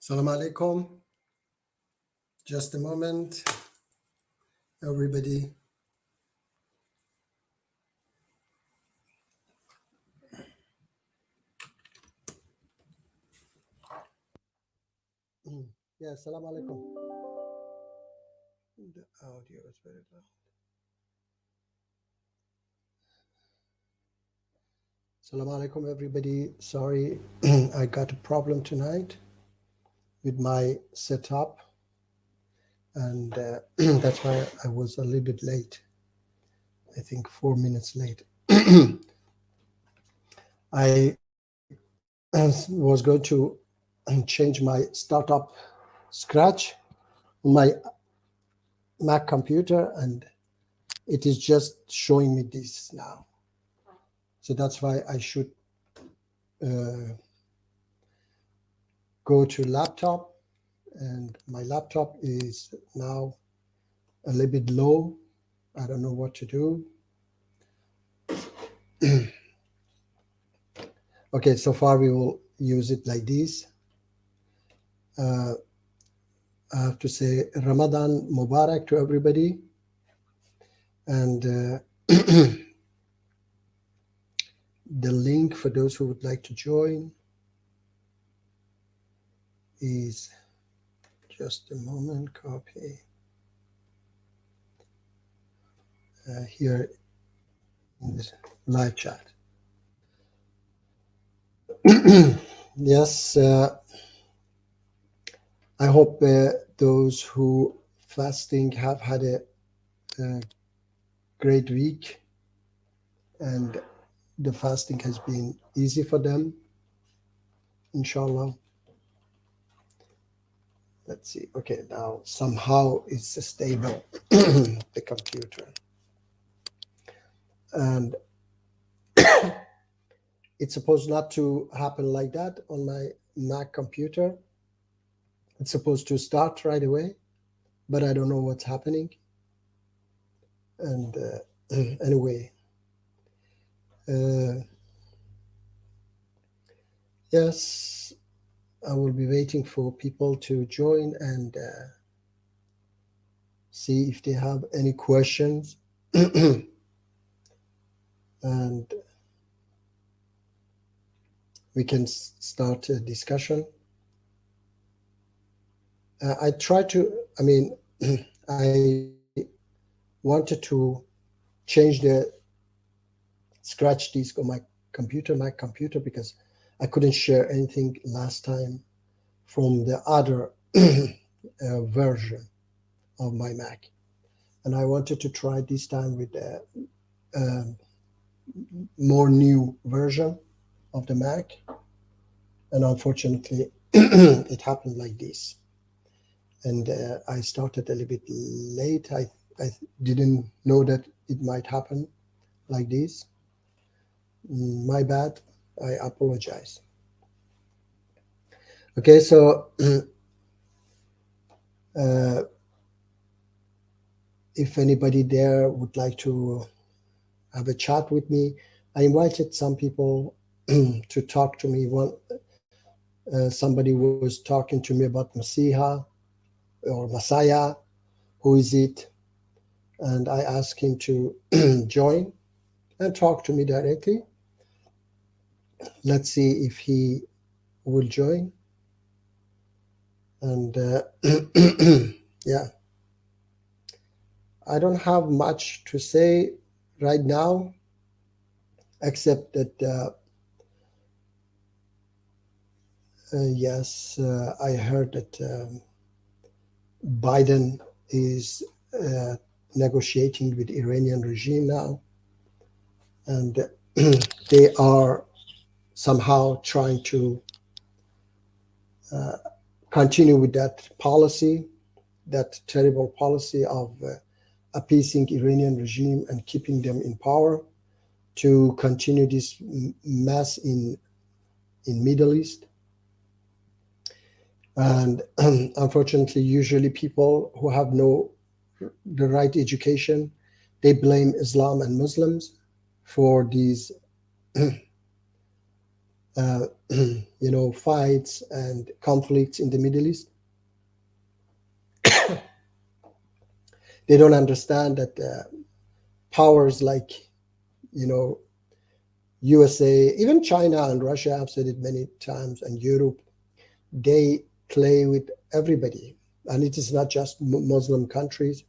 Salam alaikum. Just a moment, everybody. Yeah, salam alaikum. The audio is very loud. Salam alaikum, everybody. Sorry, I got a problem tonight with my setup, and that's why I was a little bit late. I think 4 minutes late. I was going to change my startup Scratch on my Mac computer, and it is just showing me this now. So that's why I should go to laptop, and my laptop is now a little bit low. I don't know what to do. Okay, so far we will use it like this. I have to say Ramadan Mubarak to everybody. And the link for those who would like to join is, just a moment, copy. Here in this live chat. Yes, I hope those who fasting have had a great week, and the fasting has been easy for them, inshallah. Let's see. Okay, now somehow it's stable, the computer. And it's supposed not to happen like that on my Mac computer. It's supposed to start right away, but I don't know what's happening. And anyway, yes, I will be waiting for people to join and see if they have any questions. And we can start a discussion. I wanted to change the scratch disk on my computer, because I couldn't share anything last time from the other version of my Mac. And I wanted to try this time with a more new version of the Mac. And unfortunately, it happened like this. And I started a little bit late. I didn't know that it might happen like this. My bad. I apologize. Okay, so if anybody there would like to have a chat with me, I invited some people to talk to me. Somebody was talking to me about Masiha or Messiah, who is it? And I asked him to join and talk to me directly. Let's see if he will join. And yeah, I don't have much to say right now, except that yes, I heard that Biden is negotiating with Iranian regime now, and they are somehow trying to continue with that policy, that terrible policy of appeasing Iranian regime and keeping them in power, to continue this mess in Middle East. And unfortunately, usually people who have the right education, they blame Islam and Muslims for these fights and conflicts in the Middle East. They don't understand that powers like, USA, even China and Russia, I've said it many times, and Europe, they play with everybody. And it is not just Muslim countries.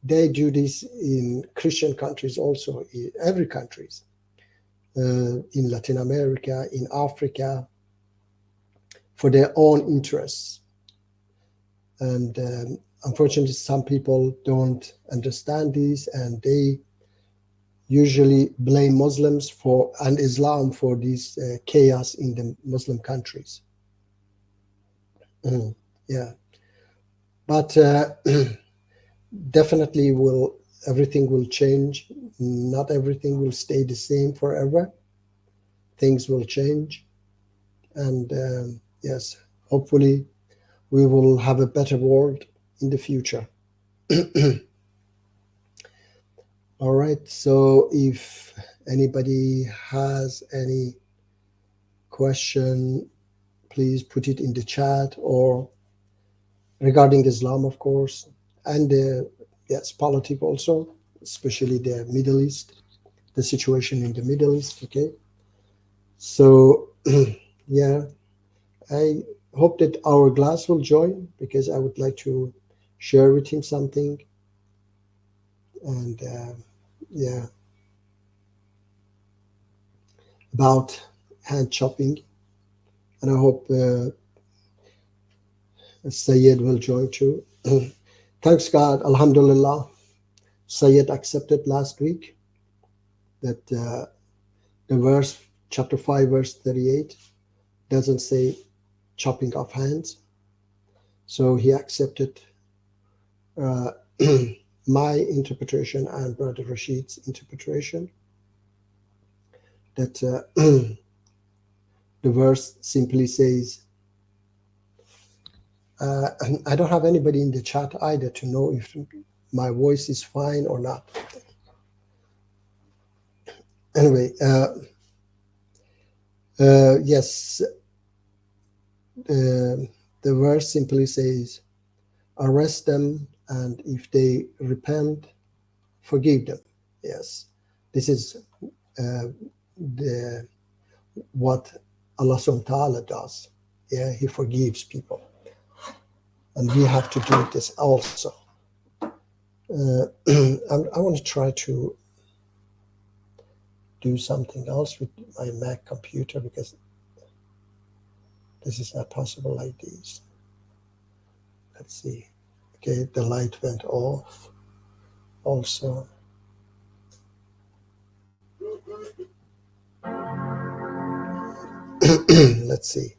They do this in Christian countries also, in every countries, in Latin America, in Africa, for their own interests. And unfortunately, some people don't understand this, and they usually blame Muslims and Islam for this chaos in the Muslim countries. Yeah, but definitely everything will change. Not everything will stay the same forever. Things will change, and yes, hopefully we will have a better world in the future. All right, so if anybody has any question, please put it in the chat, or regarding Islam, of course, and yes, politics also, especially the Middle East, the situation in the Middle East. Okay, so yeah, I hope that our Glass will join, because I would like to share with him something, and yeah, about hand chopping, and I hope Sayed will join too. Thanks God, Alhamdulillah. Sayed accepted last week that the verse, chapter 5, verse 38, doesn't say chopping off hands. So he accepted my interpretation and Brother Rashid's interpretation, that the verse simply says, I don't have anybody in the chat either to know if my voice is fine or not. Anyway, yes, the verse simply says, arrest them, and if they repent, forgive them. Yes, this is what Allah subhanahu wa ta'ala does. Yeah, He forgives people. And we have to do this also. I want to try to do something else with my Mac computer, because this is not possible like this. Let's see. Okay, the light went off also. Let's see.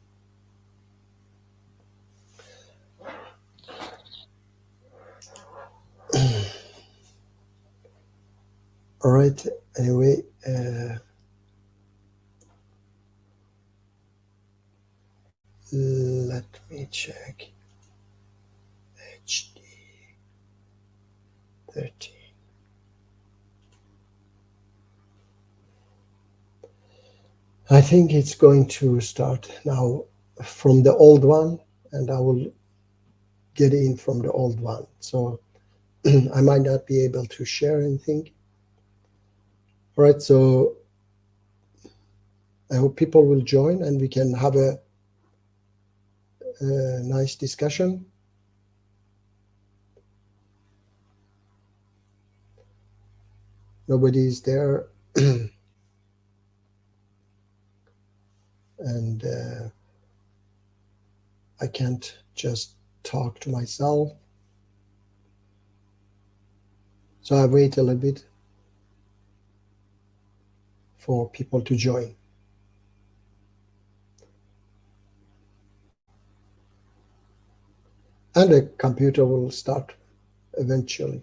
All right, anyway, let me check. HD 13. I think it's going to start now from the old one, and I will get in from the old one. So I might not be able to share anything. All right, so I hope people will join and we can have a nice discussion. Nobody is there. And I can't just talk to myself. So I wait a little bit for people to join. And the computer will start eventually.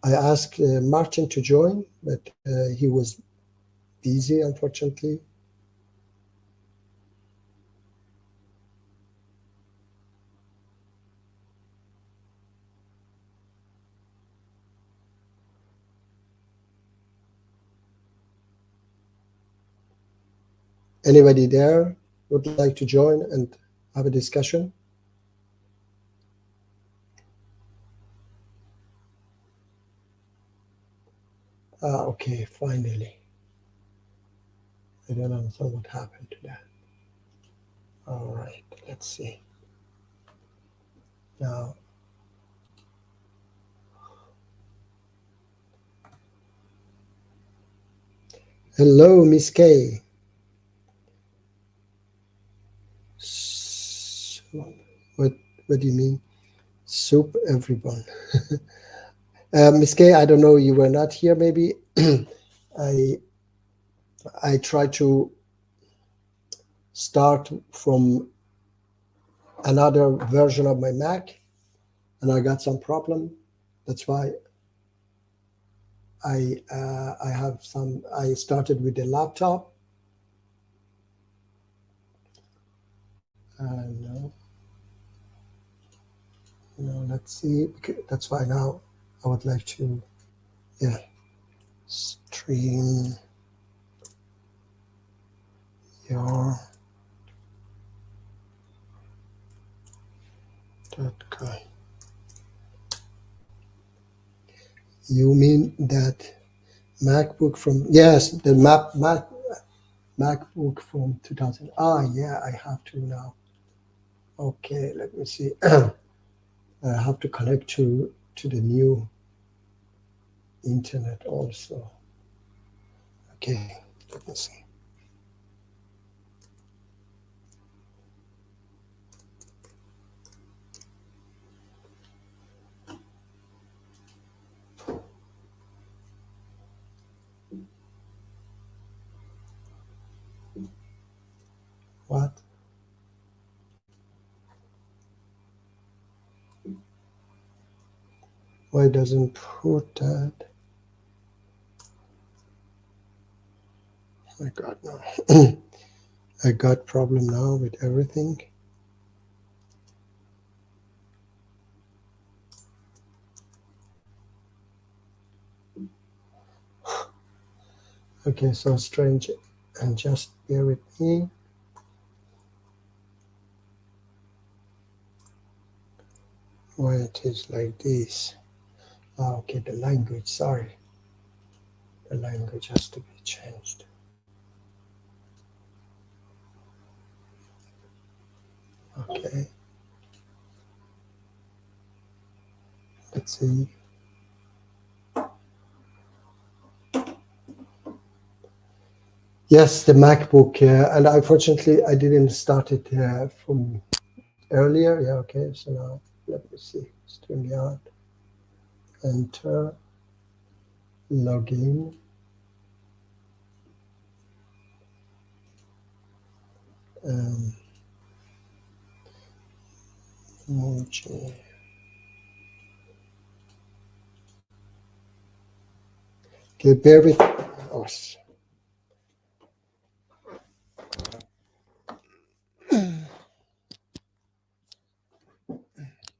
I asked Martin to join, but he was busy, unfortunately. Anybody there would like to join and have a discussion? Okay, finally. I don't understand what happened to that. All right, let's see. Now, hello, Miss K. What do you mean? Soup, everyone. Miss K, I don't know. You were not here. Maybe I tried to start from another version of my Mac, and I got some problem. That's why I have some. I started with the laptop. No, no. Let's see. That's why now I would like to, yeah, stream your .com. You mean that MacBook from, yes, the MacBook from 2000. Yeah, I have to now. Okay, let me see. I have to connect to the new internet also. Okay, let me see. What? Why doesn't put that? I got now. I got problem now with everything. Okay, so strange, and just bear with me. Why it is like this? Okay, the language, sorry. The language has to be changed. Okay. Let's see. Yes, the MacBook, and unfortunately I didn't start it from earlier. Yeah, okay, so now let me see. StreamYard, enter, login. Emoji. Okay, bear with us.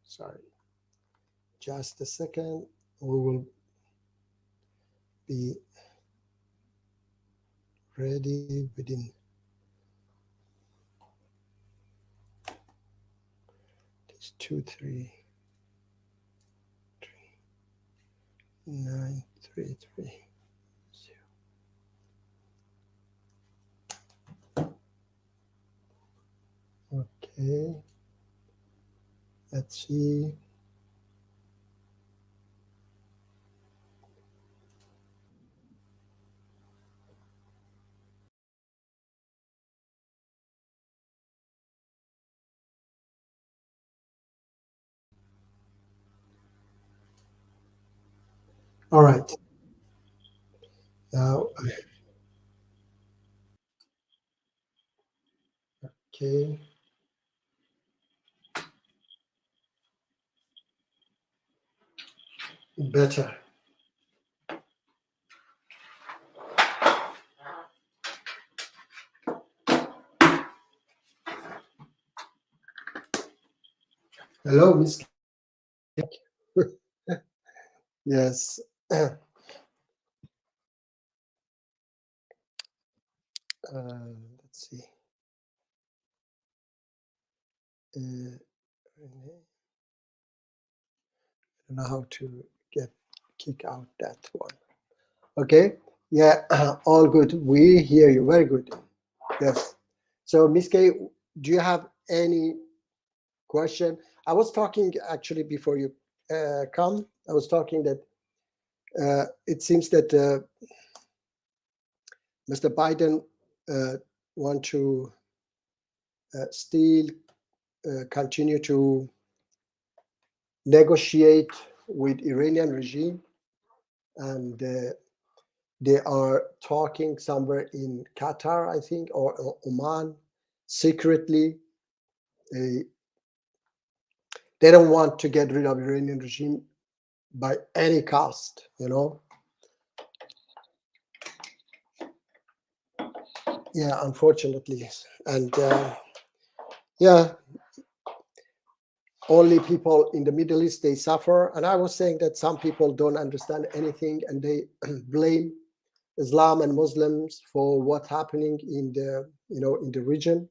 Sorry. Just a second. We will be ready within 2, 3, 9, 3, 3, 0. Okay. Let's see. All right. Now, okay. Better. Hello, Miss. Yes. Let's see. I don't know how to kick out that one. Okay. Yeah. All good. We hear you. Very good. Yes. So, Miss K, do you have any question? I was talking actually before you come. I was talking that it seems that Mr. Biden want to still continue to negotiate with Iranian regime, and they are talking somewhere in Qatar, I think, or Oman, secretly. They don't want to get rid of Iranian regime by any cost, you know. Yeah, unfortunately, and yeah, only people in the Middle East, they suffer. And I was saying that some people don't understand anything, and they blame Islam and Muslims for what's happening in the in the region,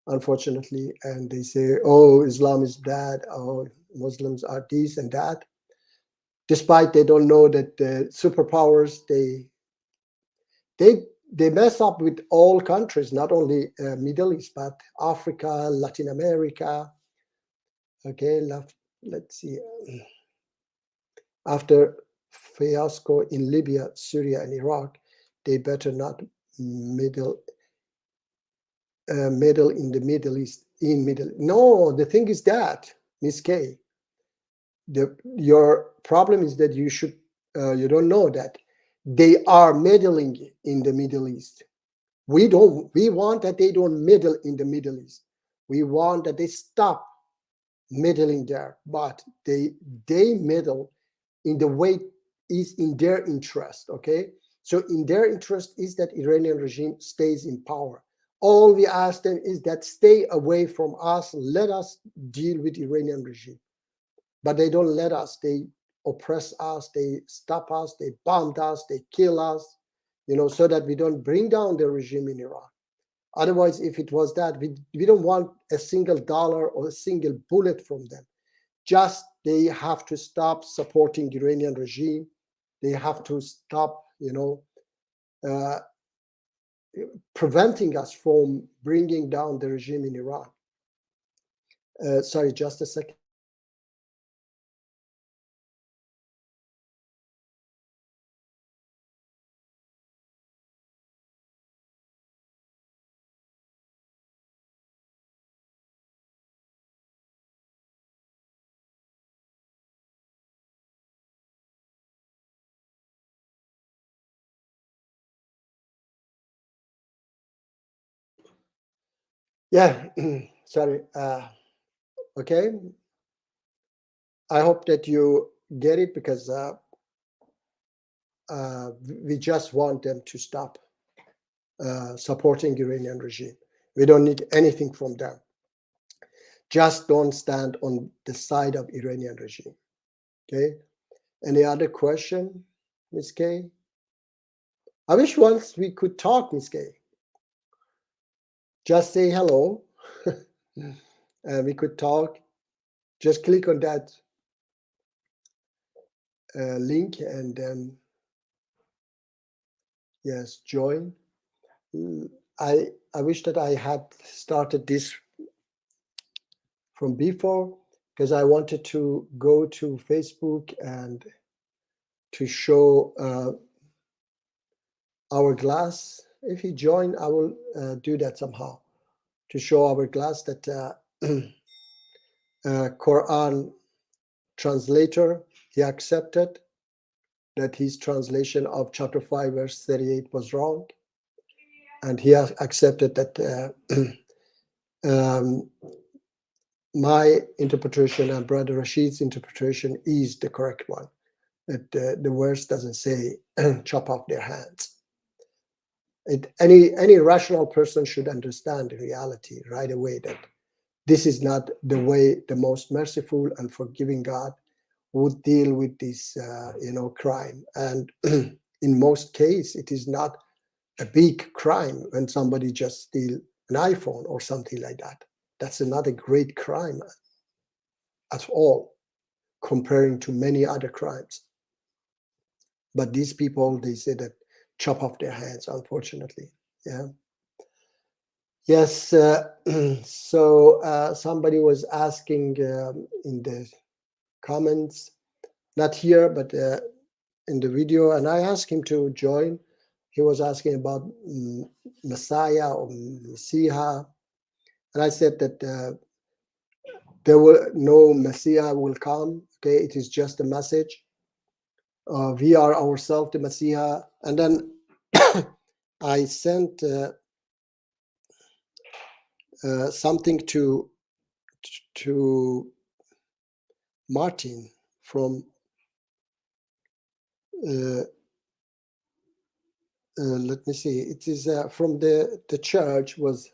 unfortunately. And they say, oh, Islam is bad, oh, Muslims are this and that, despite they don't know that the superpowers, they mess up with all countries, not only Middle East, but Africa, Latin America. Okay, let's see. After fiasco in Libya, Syria, and Iraq, they better not meddle in the Middle East. No, the thing is that, Miss K, your problem is that you don't know that they are meddling in the Middle East. We want that they don't meddle in the Middle East. We want that they stop meddling there, but they meddle in the way is in their interest. Okay, so in their interest is that Iranian regime stays in power. All we ask them is that stay away from us, let us deal with Iranian regime. But they don't let us. They oppress us, they stop us, they bombed us, they kill us, so that we don't bring down the regime in Iran. Otherwise, if it was that, we don't want a single dollar or a single bullet from them. Just they have to stop supporting the Iranian regime. They have to stop, preventing us from bringing down the regime in Iran. Sorry, just a second. Yeah, sorry. Okay. I hope that you get it, because we just want them to stop supporting Iranian regime. We don't need anything from them. Just don't stand on the side of Iranian regime. Okay. Any other question, Ms. K? I wish once we could talk, Ms. K. Just say hello. And we could talk. Just click on that link and then, yes, join. I wish that I had started this from before, because I wanted to go to Facebook and to show Hourglass. If you join, I will do that somehow, to show Hourglass that Quran translator, he accepted that his translation of chapter 5 verse 38 was wrong, and he has accepted that my interpretation and Brother Rashid's interpretation is the correct one, that the verse doesn't say chop off their hands. Any rational person should understand the reality right away, that this is not the way the most merciful and forgiving God would deal with this crime. And in most cases, it is not a big crime when somebody just steal an iPhone or something like that. That's another great crime at all, comparing to many other crimes. But these people, they say that chop off their hands, unfortunately. Yeah. Yes. So somebody was asking in the comments, not here, but in the video, and I asked him to join. He was asking about Messiah or Messiah, and I said that there will no Messiah will come. Okay, it is just a message. We are ourselves the Messiah, and then I sent something to Martin from let me see. It is from the church was.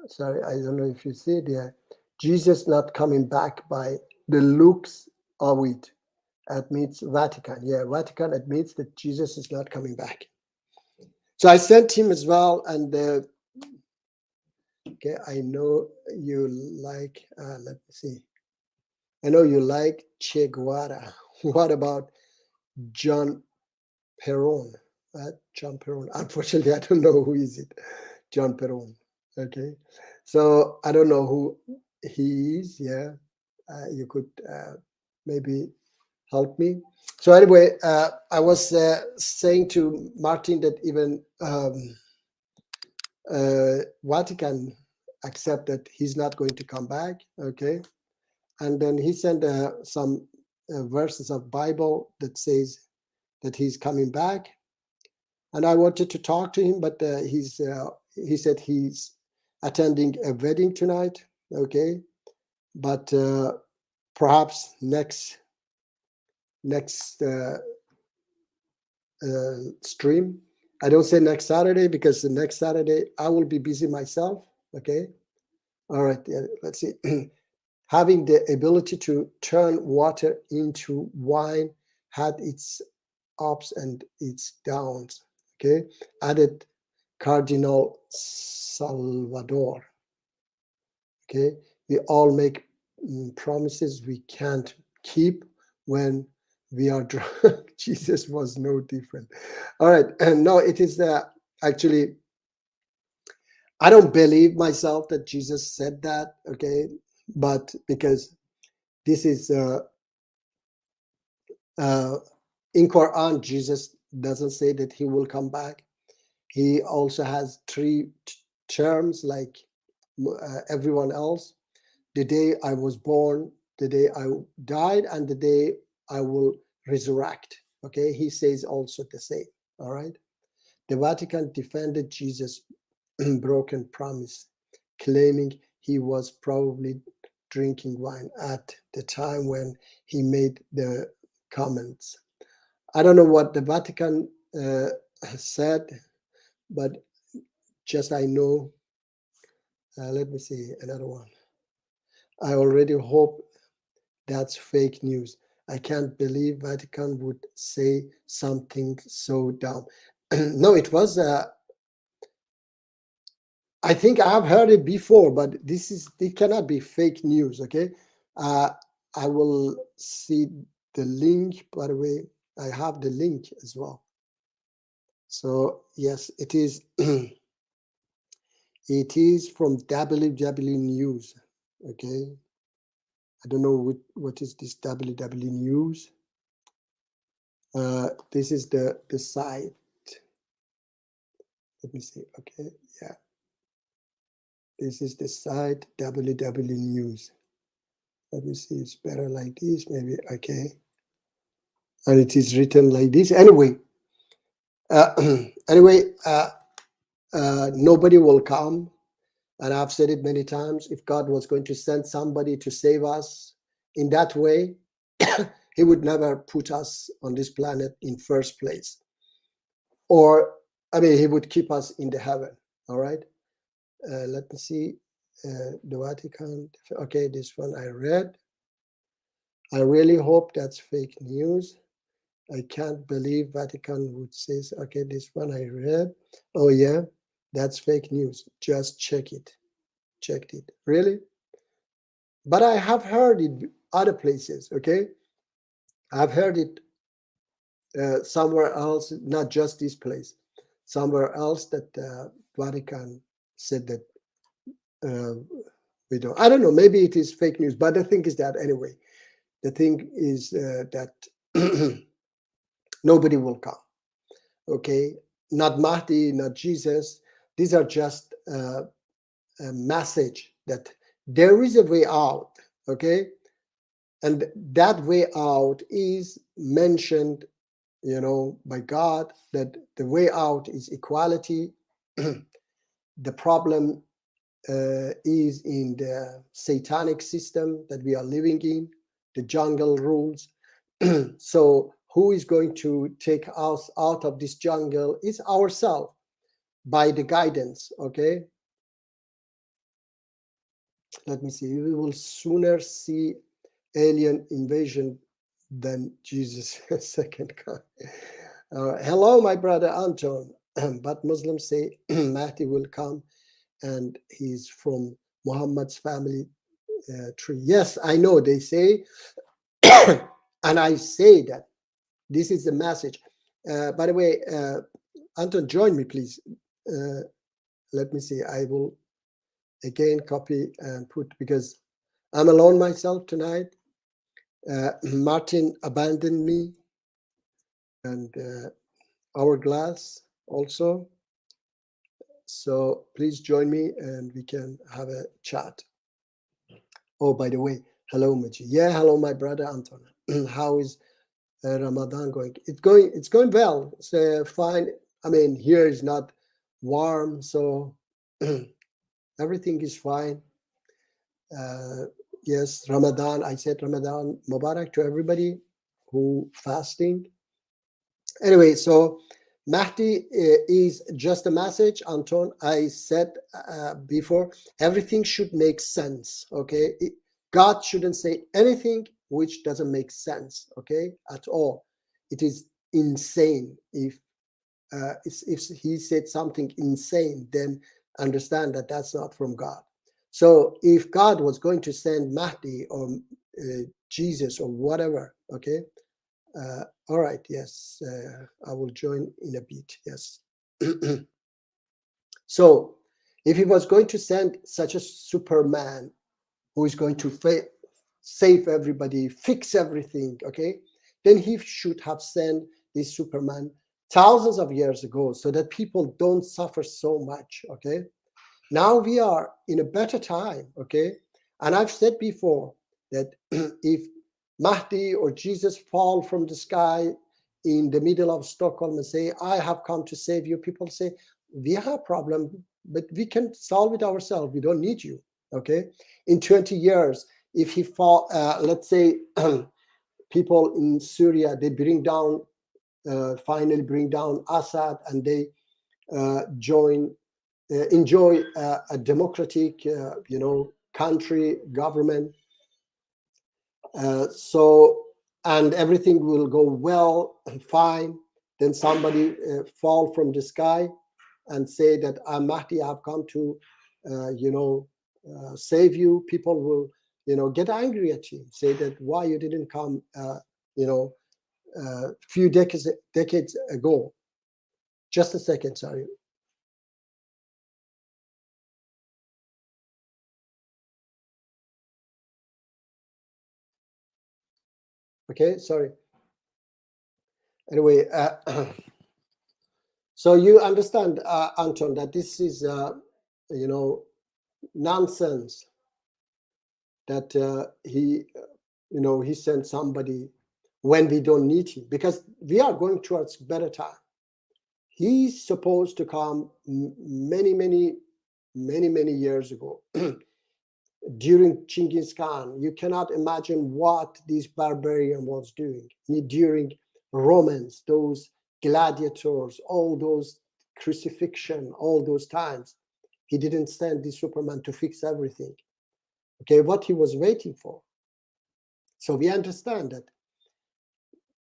Sorry, I don't know if you see it there. Jesus not coming back by the looks of it admits Vatican. Yeah, Vatican admits that Jesus is not coming back. So I sent him as well, and okay, I know you like. Let me see. I know you like Che Guevara. What about John Perón? John Perón. Unfortunately, I don't know who is it. John Perón. Okay, so I don't know who he is. Yeah, you could maybe help me. So anyway, I was saying to Martin that even Vatican accept that he's not going to come back. Okay, and then he sent some verses of Bible that says that he's coming back, and I wanted to talk to him, but he said he's attending a wedding tonight. Okay, but perhaps next stream. I don't say next Saturday because the next Saturday I will be busy myself. Okay, all right. Let's see. Having the ability to turn water into wine had its ups and its downs. Okay, added Cardinal Salvador. Okay, we all make promises we can't keep when we are drunk. Jesus was no different. All right, and no, it is actually, I don't believe myself that Jesus said that. Okay, but because this is in Quran, Jesus doesn't say that he will come back. He also has three terms like everyone else: the day I was born, the day I died, and the day I will resurrect. Okay, he says also the same. All right. The Vatican defended Jesus' broken promise, claiming he was probably drinking wine at the time when he made the comments. I don't know what the Vatican said, but just I know. Let me see another one. I already hope that's fake news. I can't believe Vatican would say something so dumb. No, it was. I think I've heard it before, but it cannot be fake news. Okay, uh, I will see the link. By the way, I have the link as well. So yes, it is. It is from WW News. Okay, I don't know what is this WW News. This is the site. Let me see. Okay, yeah. This is the site WW News. Let me see. It's better like this, maybe. Okay, and it is written like this. Anyway, anyway, nobody will come, and I've said it many times. If God was going to send somebody to save us in that way, He would never put us on this planet in first place. Or, I mean, He would keep us in the heaven. All right. Let me see. The Vatican. Okay, this one I read. I really hope that's fake news. I can't believe Vatican would say, okay, this one I read. Oh, yeah. That's fake news. Just check it. Checked it. Really? But I have heard it other places, okay? I've heard it somewhere else, not just this place, somewhere else that Vatican said that we don't. I don't know. Maybe it is fake news, but the thing is that anyway, the thing is that nobody will come. Okay, not Mahdi, not Jesus. These are just a message that there is a way out. Okay, and that way out is mentioned, by God, that the way out is equality. The problem is in the satanic system that we are living in, the jungle rules. So who is going to take us out of this jungle is ourselves by the guidance. Okay, let me see. We will sooner see alien invasion than Jesus' second coming. Hello, my brother Anton. But Muslims say Mahdi will come and he's from Muhammad's family tree. Yes, I know they say, and I say that this is the message. By the way, Anton, join me, please. Let me see. I will again copy and put, because I'm alone myself tonight. Martin abandoned me, and Hourglass also. So please join me and we can have a chat. Oh, by the way, hello, Maji. Yeah, hello, my brother Anton. How is Ramadan going? It's going well. It's fine. I mean, here is not warm, so everything is fine. Yes, Ramadan. I said Ramadan Mubarak to everybody who fasting. Anyway, so Mahdi is just a message, Anton. I said before, everything should make sense. Okay, God shouldn't say anything which doesn't make sense. Okay, at all. It is insane if he said something insane, then understand that that's not from God. So if God was going to send Mahdi or Jesus or whatever, okay, all right, yes, I will join in a bit, yes. So if he was going to send such a Superman who is going to save everybody, fix everything, okay, then he should have sent this Superman thousands of years ago so that people don't suffer so much, okay. Now we are in a better time, okay. And I've said before that if Mahdi or Jesus fall from the sky in the middle of Stockholm and say, I have come to save you, people say, we have a problem, but we can solve it ourselves. We don't need you, okay. In 20 years, if he fall, let's say people in Syria, they bring down, finally bring down Assad, and they enjoy a democratic, country, government. So, and everything will go well and fine. Then somebody fall from the sky and say that I'm Mahdi, I've come to, save you. People will, get angry at you, say that why you didn't come, few decades ago. Just a second, sorry. Okay, sorry. Anyway, so you understand, Anton, that this is, nonsense. That he sent somebody when we don't need him, because we are going towards better time. He's supposed to come many, many, many, many years ago. During Genghis Khan, you cannot imagine what this barbarian was doing. During Romans, those gladiators, all those crucifixion, all those times, he didn't send the Superman to fix everything. Okay, what he was waiting for. So we understand that.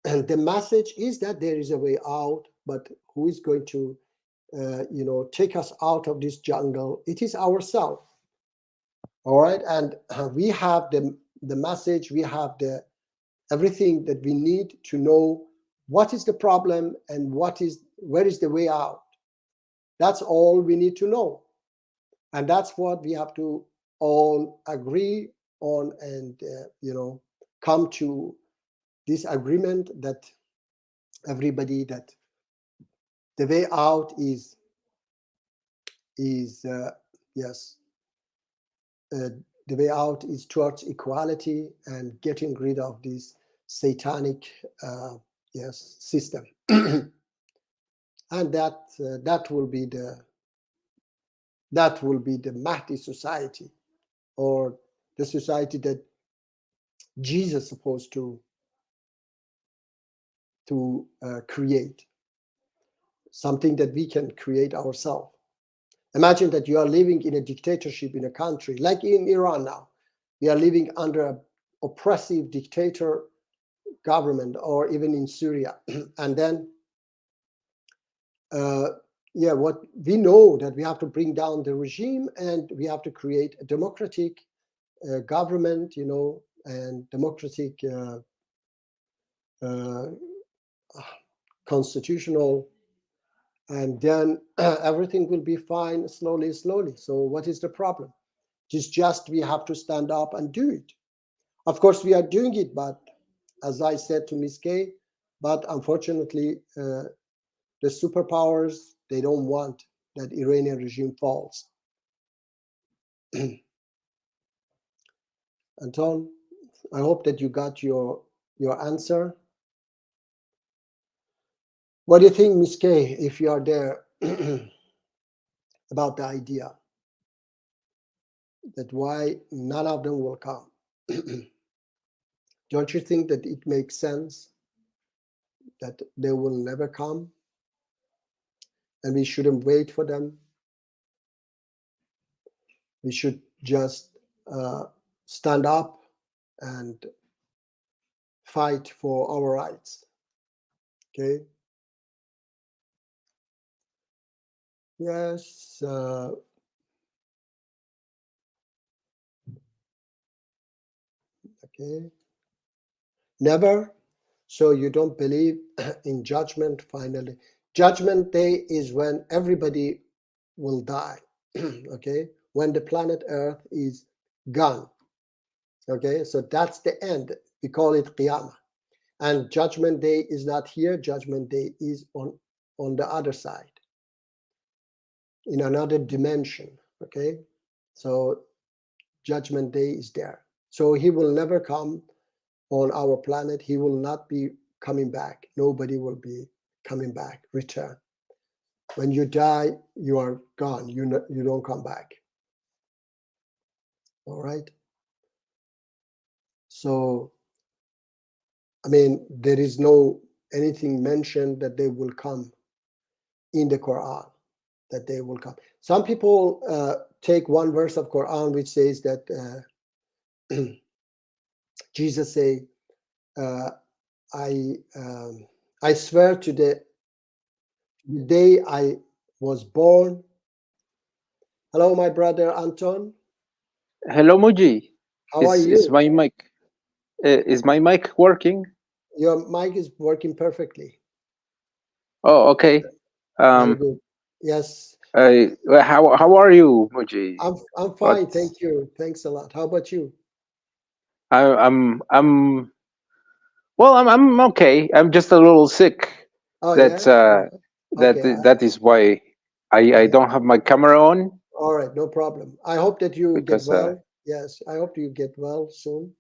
And the message is that there is a way out, but who is going to take us out of this jungle. It is ourselves. All right, and we have the message. We have the everything that we need to know what is the problem and where is the way out. That's all we need to know, and that's what we have to all agree on, and come to this agreement that everybody, that the way out is yes, the way out is towards equality and getting rid of this satanic system. And that will be the Mahdi society, or the society that Jesus is supposed to create, something that we can create ourselves. Imagine that you are living in a dictatorship in a country like in Iran now. We are living under an oppressive dictator government, or even in Syria. And then, what we know, that we have to bring down the regime, and we have to create a democratic government, and democratic constitutional, and then everything will be fine slowly. So what is the problem? It's just we have to stand up and do it. Of course, we are doing it, but as I said to Ms. K, but unfortunately, the superpowers, they don't want that Iranian regime falls. Anton, I hope that you got your answer. What do you think, Ms. K, if you are there, about the idea that why none of them will come? Don't you think that it makes sense that they will never come, and we shouldn't wait for them? We should just stand up and fight for our rights. Okay. Yes. Okay. Never. So you don't believe in judgment finally. Judgment day is when everybody will die. Okay. When the planet Earth is gone. Okay. So that's the end. We call it Qiyamah. And judgment day is not here. Judgment day is on the other side, in another dimension. Okay. So judgment day is there. So he will never come on our planet. He will not be coming back. Nobody will be coming back, return. When you die, you are gone. You don't come back. All right. So, I mean, there is no anything mentioned that they will come in the Quran, that they will come. Some people take one verse of Quran which says that Jesus say, I swear to the day I was born. Hello, my brother Anton. Hello, Muji. How are you? Is my mic working? Your mic is working perfectly. Oh, okay. Very good. Yes. How are you, Muji? I'm fine, thank you. Thanks a lot. How about you? I'm well. I'm okay. I'm just a little sick. Oh That's yeah. Okay. that is why I don't have my camera on, All right, no problem. I hope that you get because well. Yes, I hope you get well soon.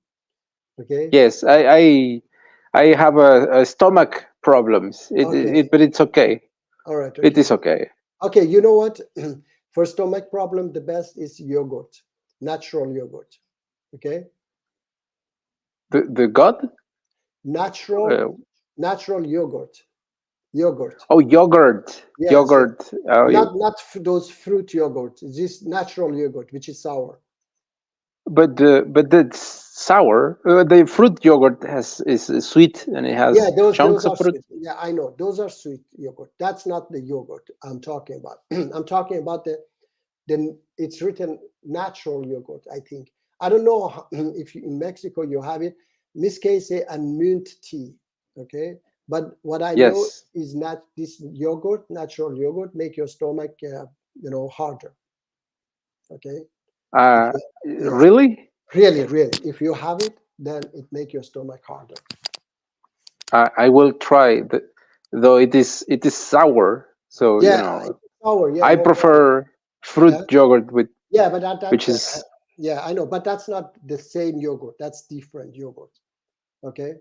Okay. yes, I have a stomach problems. Okay. But it's okay. All right. It is Okay. okay. Okay. You know what? For stomach problem, the best is yogurt, natural yogurt. Okay. The God. Natural, Uh, natural yogurt. Yogurt. oh, yogurt. Yes. Yes. Yogurt. Oh, Not those fruit yogurt. This natural yogurt, which is sour. but that's sour. The fruit yogurt is sweet and it Yeah, has those chunks of are fruit. sweet. Yeah, I know. Those are sweet yogurt. That's not the yogurt I'm talking about. I'm talking about then it's written natural yogurt, I think. I don't know if in Mexico you have it, Miscase and mint tea. Okay. But what I know Yes. is not this yogurt, natural yogurt, make your stomach, harder. Okay. If Uh, you, yes, really? really, really. If you have it, then it make your stomach harder. I will try. Though it is sour, so Yeah, it's sour. Yeah, I no problem. prefer fruit Yeah. yogurt with Yeah, but which that's is yeah, I know, but that's not the same yogurt. That's different yogurt. Okay,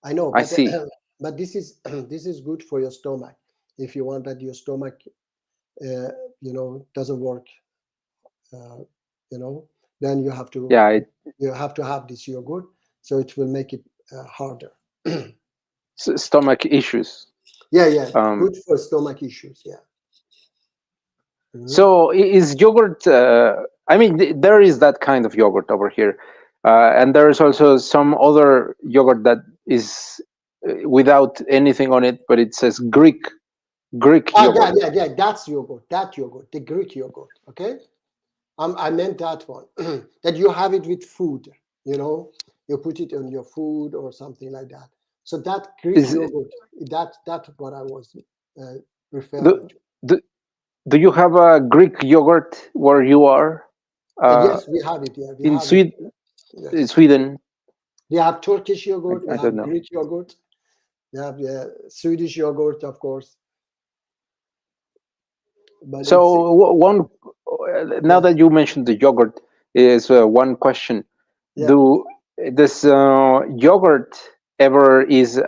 I know, I but see. but this is this is good for your stomach. If you want that your stomach, uh, doesn't work, uh, you know, then Yeah, you have to have this yogurt, so it will make it harder. stomach issues. Yeah, yeah, Um, good for stomach issues. Yeah. Mhm. so is yogurt? I mean, there is that kind of yogurt over here, and there is also some other yogurt that is without anything on it, but it says Greek Ah, yeah, yogurt. yeah, yeah. That's yogurt. That yogurt, the Greek yogurt. Okay. I meant that one. That you have it with food, you put it on your food or something like that. So that Greek Is yogurt, that's what I was uh, referring do, to. do, do you have a Greek yogurt where you are? Uh, Yes, we have it. Yeah, we in have it. Yes, Sweden? we have Turkish yogurt, we I don't have know. Greek yogurt, we have Swedish yogurt, of course. But it's So one now yeah, that you mentioned the yogurt is one question. yeah. Do Does yogurt ever is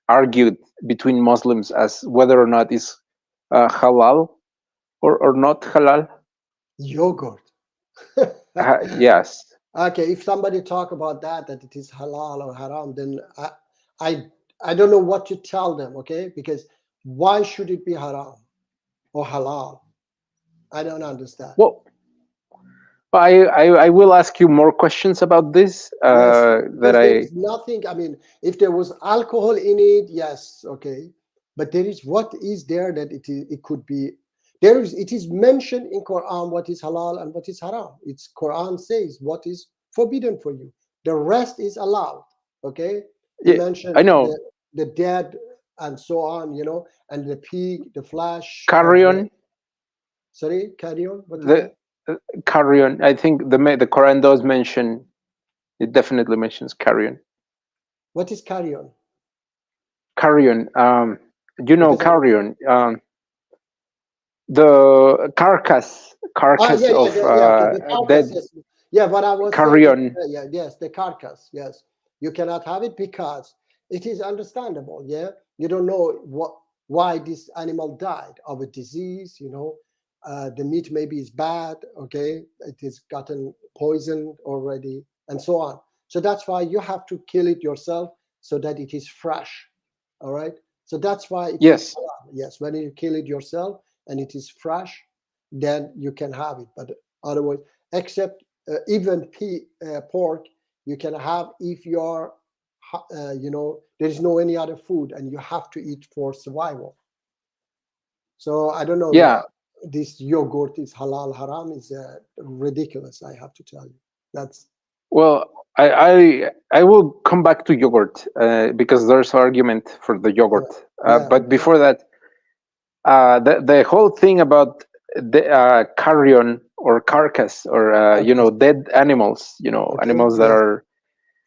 argued between Muslims as whether or not is halal or not halal? Yogurt. Yes. Okay, if somebody talk about that it is halal or haram, then I I don't know what to tell them. Okay, because why should it be haram or halal? I don't understand. Well, I will ask you more questions about this. Yes, That because there I is nothing. I mean, if there was alcohol in it, yes, okay, but there is what is there that it could be. There is it is mentioned in Quran what is halal and what is haram. It's Quran says what is forbidden for you. The rest is allowed. Okay, he Yeah, I mentioned know. the dead and so on, and the pig, the flesh of the. Carrion, Sorry, carry on. What is the that? carrion. I think the Quran does mention. It definitely mentions carrion. What is carry on? Carrion. Because I. Carrion. The Ah, carcass yeah, yeah, of yeah, okay, the carcass, dead yes. Yeah, what I was saying is, carrion. yeah, yes, the carcass, yes. You cannot have it because it is understandable, yeah. You don't know why this animal died of a disease, the meat maybe is bad, okay, it has gotten poisoned already, and so on. So that's why you have to kill it yourself so that it is fresh, all right. So that's why it is Yes. halal. Yes, when you kill it yourself and it is fresh, then you can have it. But otherwise, except even pork, you can have if you are, there is no any other food and you have to eat for survival. So I don't know. Yeah. This yogurt is halal haram is ridiculous. I have to tell you. That's Well, I will come back to yogurt because there's argument for the yeah, yogurt. yeah. But before that, the whole thing about the carrion or carcass or Carcass. dead animals, Okay. animals that Yes. are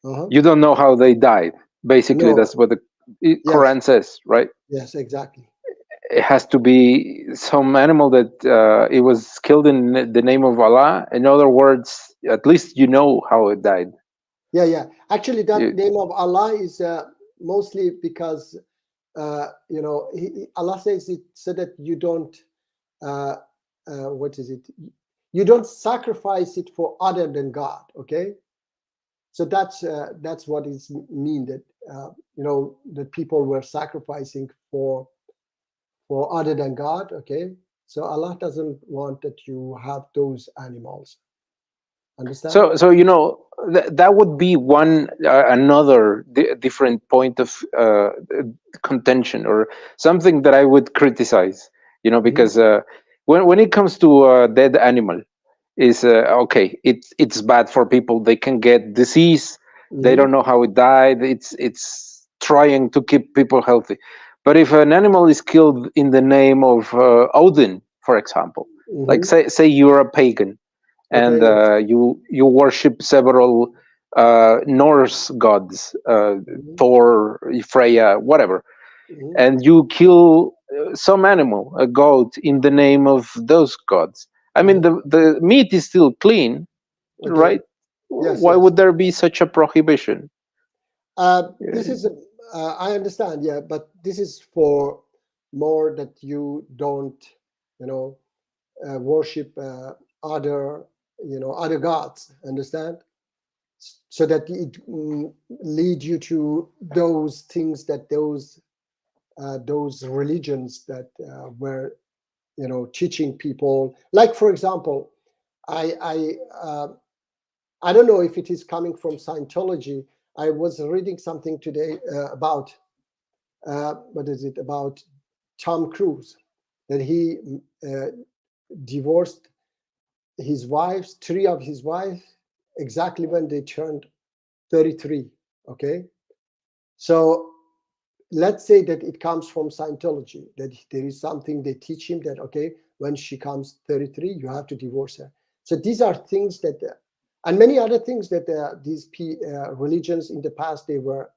Uh-huh. you don't know how they died. Basically, No. that's what the Yes. Quran says, right? Yes. Exactly. It has to be some animal that it was killed in the name of Allah. In other words, at least you know how it died. Yeah. Yeah. Actually, that You- name of Allah is mostly because Allah says it so that you don't uh, what is it? You don't sacrifice it for other than God. Okay, so that's what it mean that that people were sacrificing for other than God. Okay, so Allah doesn't want that you have those animals. Understand? So that would be one another different point of contention, or something that I would criticize. Hmm. Because when it comes to a dead animal, is okay. It's bad for people. They can get disease. They Hmm. don't know how it died. It's trying to keep people healthy. But if an animal is killed in the name of Odin, for example, like Hmm. say you're a pagan, and Okay. Yes. you worship several Norse gods, Hmm. Thor, Freya, whatever, Hmm. and you kill some animal, a goat, in the name of those gods. I mean, Hmm. the meat is still clean, Okay. right? Yes. Why Yes. would there be such a prohibition? This Yeah. is, I understand, yeah, but this is for more that you don't, you know, worship other, other gods, understand? So that it lead you to those things that those religions that were, teaching people. Like, for example, I I don't know if it is coming from Scientology. I was reading something today about what is it about Tom Cruise, that he uh, divorced his wives, three of his wives, exactly when they turned 33. Okay, so let's say that it comes from Scientology, that there is something they teach him that, okay, when she comes 33, you have to divorce her. So these are things that, and many other things that these religions in the past they were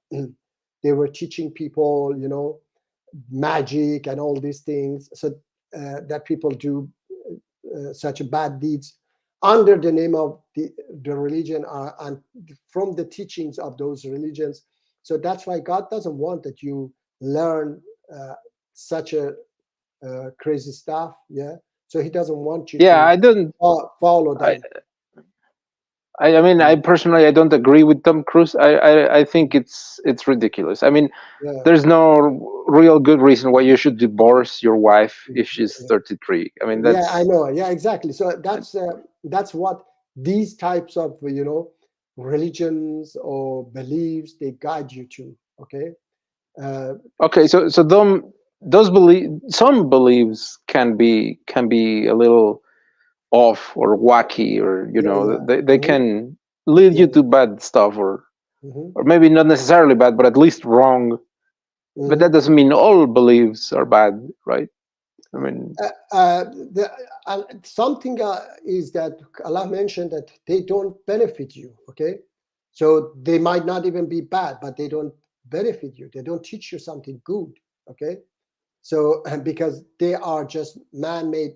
they were teaching people, magic and all these things, so that people do such bad deeds under the name of the religion and from the teachings of those religions. So that's why God doesn't want that you learn uh, such a crazy stuff. Yeah. So He doesn't want you Yeah, to I don't. follow I, them. I mean, I personally, I don't agree with Tom Cruise. I think it's ridiculous. I mean, Yeah. there's no real good reason why you should divorce your wife if she's Yeah. 33. I mean, Yeah, I that's know. Yeah, exactly. So that's what these types of religions or beliefs they guide you to. Okay. Uh, okay. So those some beliefs can be a little off or wacky, or yeah, yeah. they Hmm. can lead you Yeah. to bad stuff, Hmm. or maybe not necessarily bad, but at least wrong. But that Hmm. doesn't mean all beliefs are bad, right? I mean, The, something is that Allah mentioned that they don't benefit you. Okay, so they might not even be bad, but they don't benefit you. They don't teach you something good. Okay, so because they are just man-made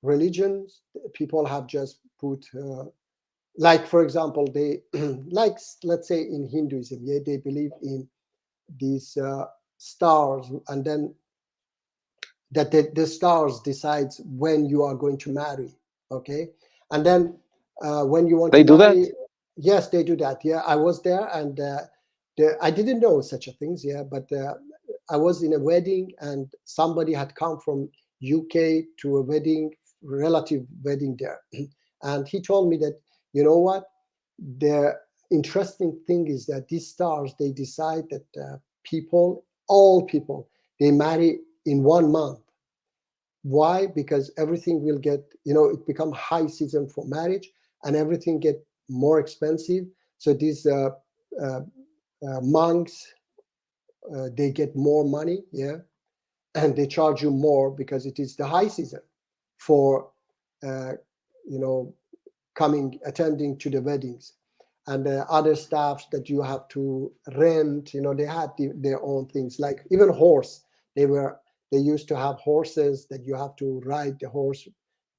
religions, people have just put like, for example, they like, let's say in Hinduism, yeah, they believe in these stars, and then that the stars decides when you are going to marry. Okay, and then when you want to they do that. marry, yes, they do that. Yeah, I was there, and I didn't know such a things. Yeah, but I was in a wedding, and somebody had come from UK to a wedding, relative wedding there, and he told me that, you know what, the interesting thing is that these stars they decide that people, all people, they marry in 1 month. Why? Because everything will get, it become high season for marriage, and everything get more expensive. So these uh, monks, they get more money, yeah, and they charge you more because it is the high season for, uh, you know, coming, attending to the weddings. And other staffs that you have to rent, they had their own things, like even horse. They were, they used to have horses that you have to ride the horse,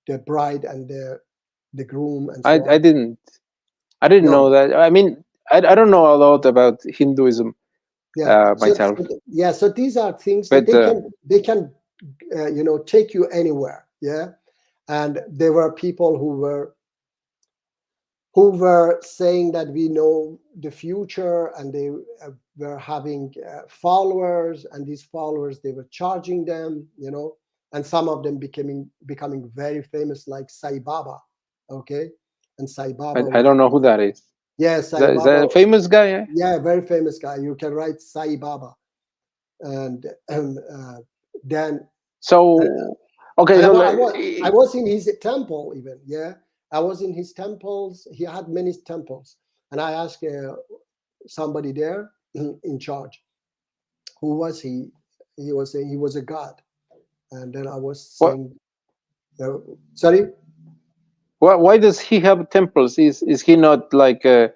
the bride and the groom and I so I on. didn't I didn't know No, that. I mean, I don't know a lot about Hinduism yeah. myself, Yeah, so these are things that but they can take you anywhere. Yeah, and there were people who were saying that we know the future, and they were having followers, and these followers they were charging them, and some of them becoming very famous, like Sai Baba. Okay, and Sai Baba I was, don't know who that is. yeah, Sai Is that Baba, a famous guy? Yeah? yeah, very famous guy. You can write Sai Baba, and then So okay, and so I was in his temple even. Yeah, I was in his temples. He had many temples, and I asked somebody there in charge, who was he? He was saying he was a god, and then I was what? saying, sorry, Why does he have temples? Is he not like a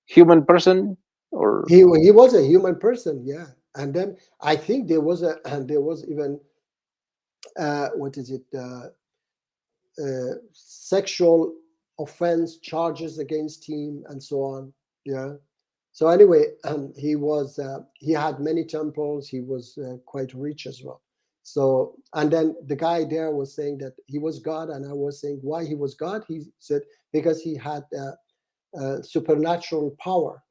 human person or? he was a human person, yeah. And then I think there was a and there was even what is it? Sexual offense charges against him and so on. Yeah. So anyway, he had many temples. He was quite rich as well. So and then the guy there was saying that he was God, and I was saying why he was God. He said because he had supernatural power.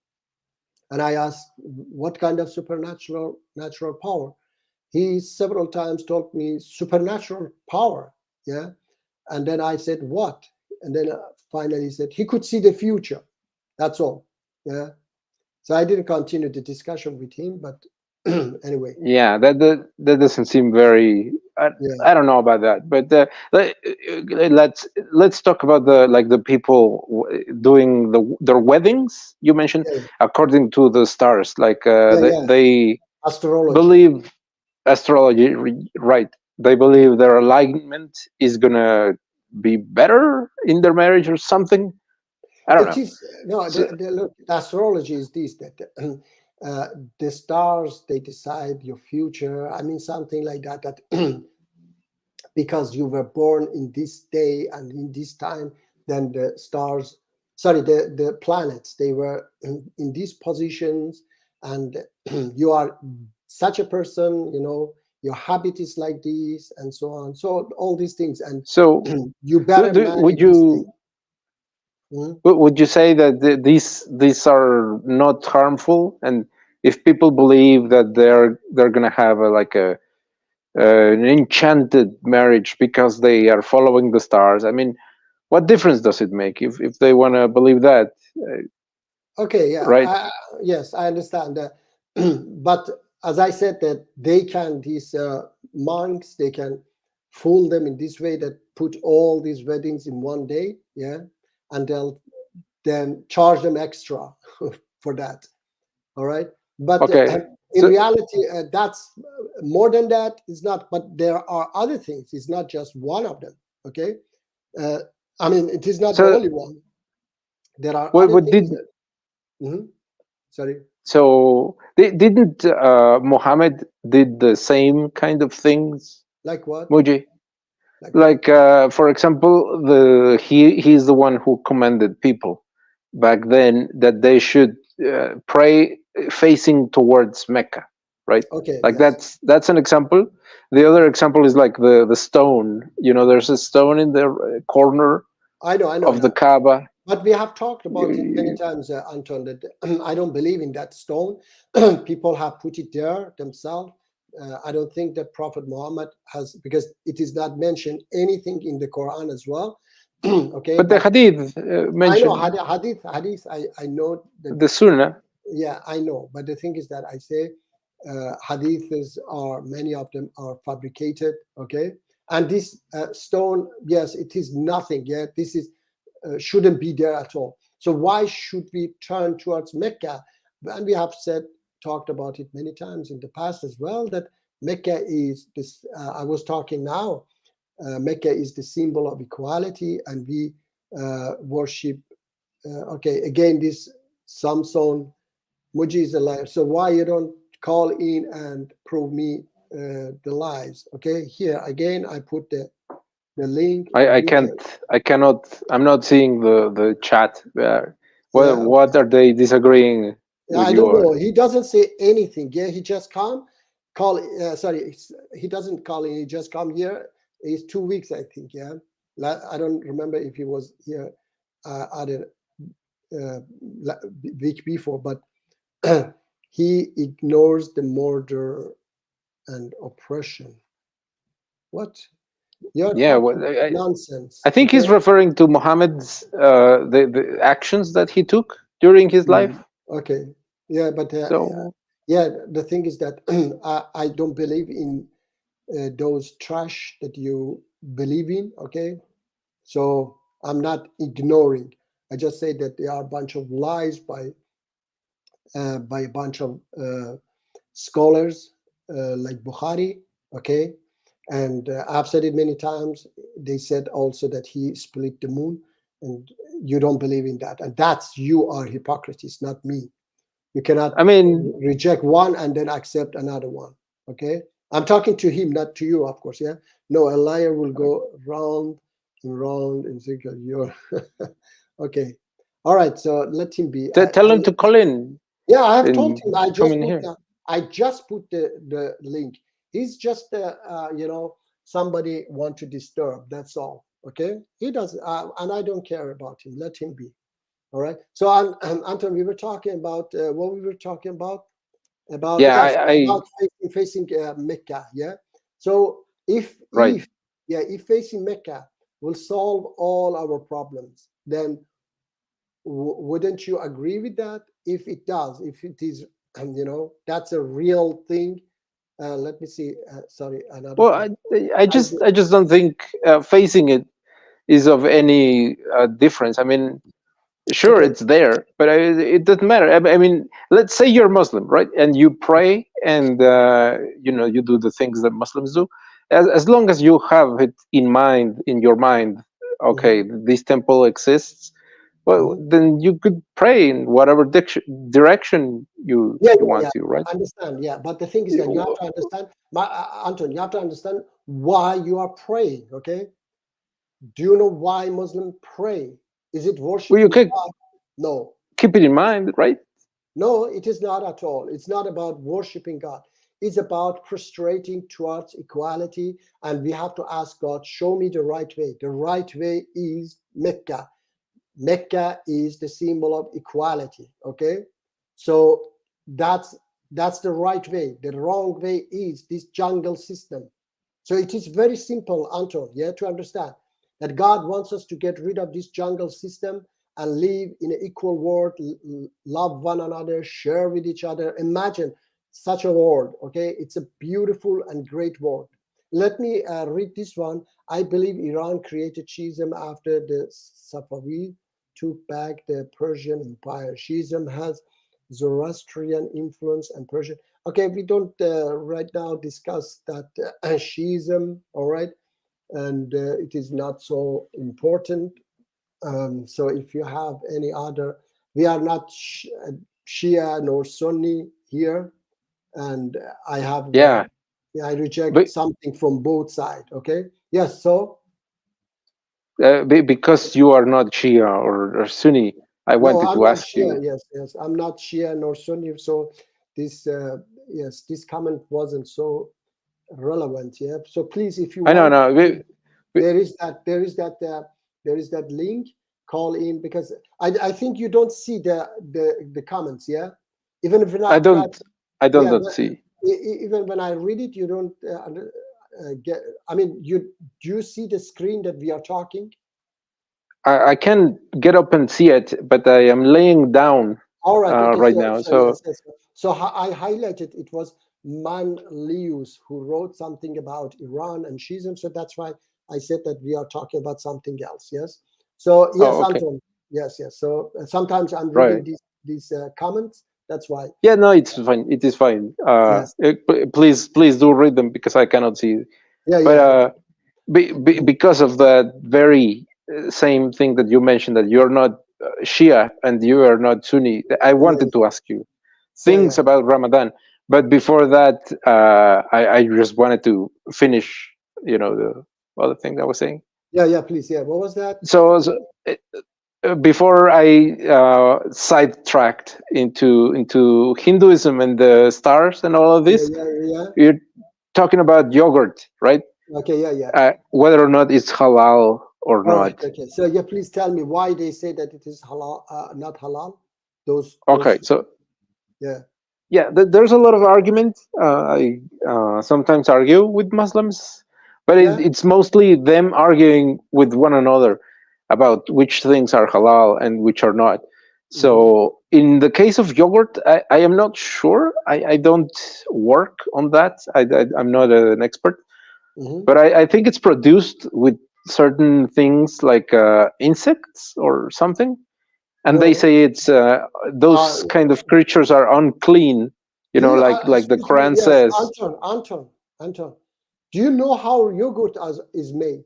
And I asked what kind of natural power. He several times told me supernatural power. Yeah. And then I said, what? And then finally he said, he could see the future. That's all. Yeah. So I didn't continue the discussion with him, but anyway, Yeah, that doesn't seem very. yeah. I don't know about that, but let's talk about the people doing their weddings. You mentioned Yeah. according to the stars, like Yeah. Yeah. they Astrology. believe astrology, right? They believe their alignment is gonna be better in their marriage or something. I don't It know. is no. So, Look, astrology is this that uh, the stars they decide your future. I mean something like that. That because you were born in this day and in this time, then the stars, sorry, the planets, they were in these positions, and you are such a person, your habit is like this, and so on. So all these things, and so you better marry would this thing. you? Mhm. Would you say that these are not harmful? And if people believe that they're gonna have an enchanted marriage because they are following the stars, I mean, what difference does it make if they want to believe that, Okay, yeah, right? yes, I understand that. But as I said, that they can, these monks, they can fool them in this way that put all these weddings in one day, yeah, and they'll then charge them extra for that. All right, but Okay, in so reality, that's more than that. It's not. But there are other things. It's not just one of them. Okay, uh, I mean, it is not the so only one. There are what, other what things did that. Mhm. Sorry. so they didn't Muhammad did the same kind of things, Like what? Muji? Like what? Like for example, he's the one who commanded people back then that they should pray facing towards Mecca, right? Okay, Like yes. that's an example. The other example is like the stone. There's a stone in the corner I know of the that. Kaaba. But we have talked about it many You- times, Anton, that I don't believe in that stone. People have put it there themselves. I don't think that Prophet Muhammad has, because it is not mentioned anything in the Quran as well. Okay, but the but hadith I know mentioned hadith, I know that, the Sunnah. yeah, I know. But the thing is that I say hadiths are, many of them are fabricated, okay? And this stone, yes, it is nothing. Yeah, this is shouldn't be there at all. So why should we turn towards Mecca? And we have talked about it many times in the past as well, that Mecca is this. I was talking now. Mecca is the symbol of equality, and we worship. Okay, again, this Samson Muji is a liar. So why you don't call in and prove me the lies? Okay, here again, I put the link, the I video. can't. I cannot. I'm not seeing the chat. Yeah, What are they disagreeing yeah, with I you don't on? know. He doesn't say anything. Yeah, he just call. Sorry, he doesn't call in. He just come here. It's 2 weeks, I think. Yeah, I don't remember if he was here other week before, but he ignores the murder and oppression. What? You're Yeah, well, talking nonsense. I think Okay. he's referring to Muhammad's the actions that he took during his life. Okay. Yeah, but So yeah, the thing is that I don't believe in those trash that you believe in. Okay. So I'm not ignoring. I just say that they are a bunch of lies by a bunch of scholars like Bukhari. Okay. And I've said it many times. They said also that he split the moon, and you don't believe in that. And that's you are Hippocrates, not me. You cannot I mean, reject one and then accept another one. Okay. I'm talking to him, not to you, of course. Yeah. No, a liar will go round and round in circle. You're okay. All right. So let him be. tell him to call in Yeah, I have told and him. come in here. I just put the link. He's just somebody want to disturb. That's all. Okay. He does, and I don't care about him. Let him be. All right. So, Anton, we were talking about what we were talking about, Yeah, yes, I about facing Mecca. Yeah. So right. if facing Mecca will solve all our problems, then wouldn't you agree with that? If it does, if it is, that's a real thing. Let me see. Sorry, another Well, call. I just don't think facing it is of any difference. I mean, sure, Okay. it's there, but it doesn't matter. I mean, let's say you're Muslim, right? And you pray, and you do the things that Muslims do. As long as you have it in mind, in your mind, Hmm. okay, this temple exists. Well, Hmm. then you could pray in whatever direction Yeah, you yeah, want yeah. to, right? Understand? Yeah, but the thing is that you have to understand, Anton. You have to understand why you are praying. Okay. Do you know why Muslims pray? Is it Well, you worshiping can God? No. keep it in mind, right? No, it is not at all. It's not about worshiping God. It's about prostrating towards equality. And we have to ask God, show me the right way. The right way is Mecca. Mecca is the symbol of equality. Okay. So that's that's the right way. The wrong way is this jungle system. So it is very simple, Anton, yeah, to understand that God wants us to get rid of this jungle system and live in an equal world, love one another, share with each other. Imagine such a world, okay? It's a beautiful and great world. Let me read this one. I believe Iran created Shiism after the Safavid took back the Persian Empire. Shiism has Zoroastrian influence and Persian. Okay, we don't right now discuss that Shiism, all right, and it is not so important. So if you have any other, we are not Shia nor Sunni here, and I have, Yeah, I reject but something from both sides. Okay, yes. So because you are not Shia or Sunni, I no, wanted I'm to not ask Shia. you. Yes, yes, I'm not Shia nor Sunni. So this, yes, this comment wasn't so relevant. Yeah. So please, if you I know, want, no, we, there is that link. Call in, because I think you don't see the comments. Yeah. Even if I when I don't, I don't yeah not see. even when I read it, you don't get. I mean, you do you see the screen that we are talking? I can get up and see it, but I am laying down All right. Okay. right So now. so So yes, yes. So I highlighted it was Man Lius who wrote something about Iran and Shiism. So that's why I said that we are talking about something else. Yes. So yes, oh, okay, Anton. Yes, yes. So sometimes I'm reading right. these comments. That's why. Yeah, no, it's fine. It is fine. Yes. Please do read them because I cannot see. Yeah. But Yeah. Okay. because of that very same thing that you mentioned, that you're not Shia and you are not Sunni, I Yeah. wanted to ask you Yeah. Yeah. things about Ramadan. But before that, I just wanted to finish, the other thing I was saying. Yeah. Yeah. Please. Yeah. What was that? So before I sidetracked into Hinduism and the stars and all of Yeah. this, Yeah. Yeah. you're talking about yogurt, right? Okay. Yeah. Yeah. Whether or not it's halal or All right. not. Okay. So yeah, please tell me why they say that it is halal, not halal. Okay, Those. so Yeah. yeah, there's a lot of argument. I sometimes argue with Muslims but Yeah. it's mostly them arguing with one another about which things are halal and which are not. Mhm. So in the case of yogurt, I am not sure. I don't work on that. I'm not an expert, Mhm. but I think it's produced with certain things like insects or something, and they No. say it's Uh, those kind of creatures are unclean. You do know, you, like the excuse me? Quran Yes, says. Anton. Do you know how yogurt is made?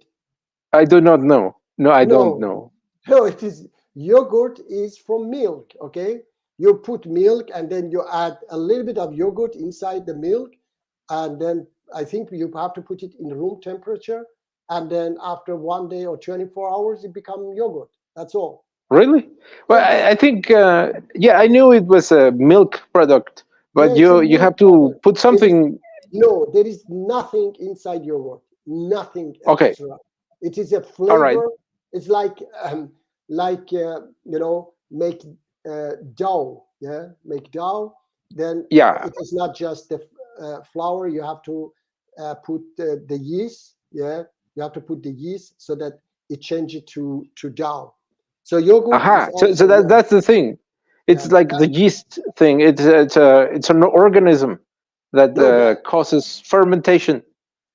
I do not know. No, I don't No, know. no. It is yogurt is from milk. Okay, you put milk and then you add a little bit of yogurt inside the milk, and then I think you have to put it in room temperature, and then after 1 day or 24 hours, it becomes yogurt. That's all. Really? Well, Yes. I think yeah, I knew it was a milk product, Yeah, but it's a you milk have to product. put There is something. no, there is nothing inside yogurt, nothing Okay, extra. It is a all right. flavor. It's like make dough. Yeah, make dough. Then Yeah. it is not just the flour. You have to put the yeast. Yeah, you have to put the yeast so that it changes to dough. So yogurt is Aha. So also that's the thing. yeah. It's like the yeast thing. It's an organism that No, causes fermentation.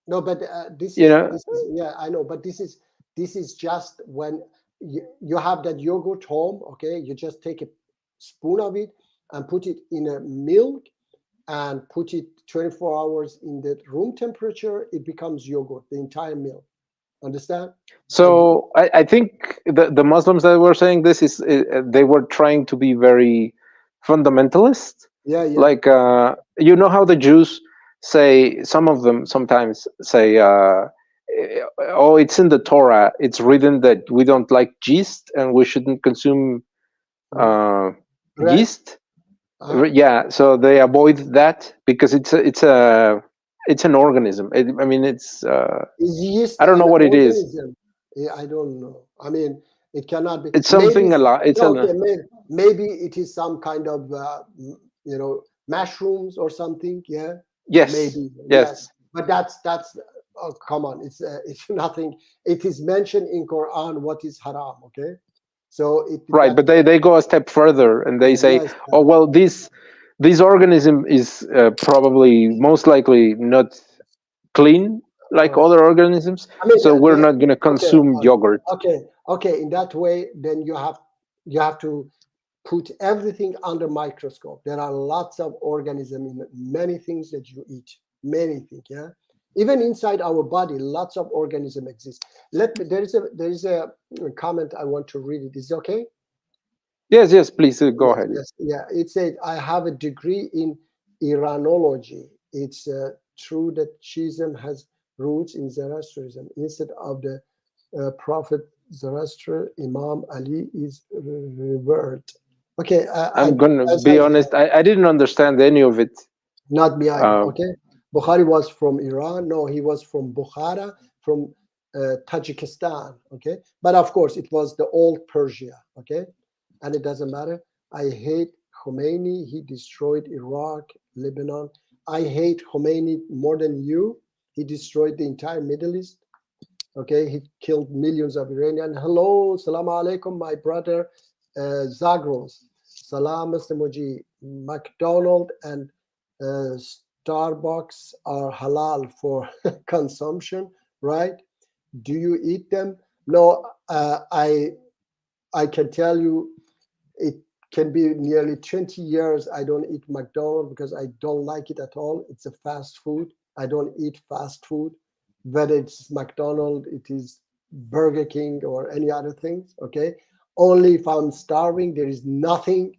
no, but You know. this is yeah, I know, but this is just when you have that yogurt home. Okay, you just take a spoon of it and put it in a milk and put it 24 hours in the room temperature. It becomes yogurt, the entire milk. Understand? And So I think the Muslims that were saying this is they were trying to be very fundamentalist. yeah, yeah. Like you know how the Jews say, some of them sometimes say, "Oh, it's in the Torah. It's written that we don't like yeast and we shouldn't consume Mhm. uh, Bread. yeast." Uh-huh. Yeah, so they avoid that because it's an organism. I mean, it's Is yeast I don't know an what it is. organism? Yeah, I don't know. I mean, it cannot be. It's Maybe something a lot. It's okay. a Maybe it is some kind of mushrooms or something. Yeah, yes, maybe yes. yes, But that's oh, come on. It's nothing. It is mentioned in Quran what is haram. Okay, so it right. that But they go a step further and they say, yes. oh well, this organism is probably most likely not clean like Uh, other organisms, I mean, so we're not going to okay, consume yogurt. okay. In that way, then you have to put everything under microscope. There are lots of organisms in many things that you eat. Many things, yeah. Even inside our body, lots of organisms exist. Let me. There is a comment I want to read. It is okay. Yes, yes. Please go Yes, ahead. yes, yeah. It said, I have a degree in Iranology. It's true that Shiism has roots in Zoroastrianism. Instead of the Prophet Zoroaster, Imam Ali is revered. Okay, I'm gonna as be honest. I didn't understand any of it. not me either. Um, Okay, Bukhari was from Iran. No, he was from Bukhara, from Tajikistan. Okay, but of course it was the old Persia. Okay, and it doesn't matter. I hate Khomeini. He destroyed Iraq, Lebanon. I hate Khomeini more than you. He destroyed the entire Middle East. Okay, he killed millions of Iranians. Hello, salam alaikum, my brother Zagros. Salam, Mr. Muji. McDonald and uh, Starbucks are halal for consumption, right? Do you eat them? No, I can tell you it can be nearly 20 years I don't eat McDonald's because I don't like it at all. It's a fast food. I don't eat fast food, whether it's McDonald's, it is Burger King or any other things. Okay. Only if I'm starving, there is nothing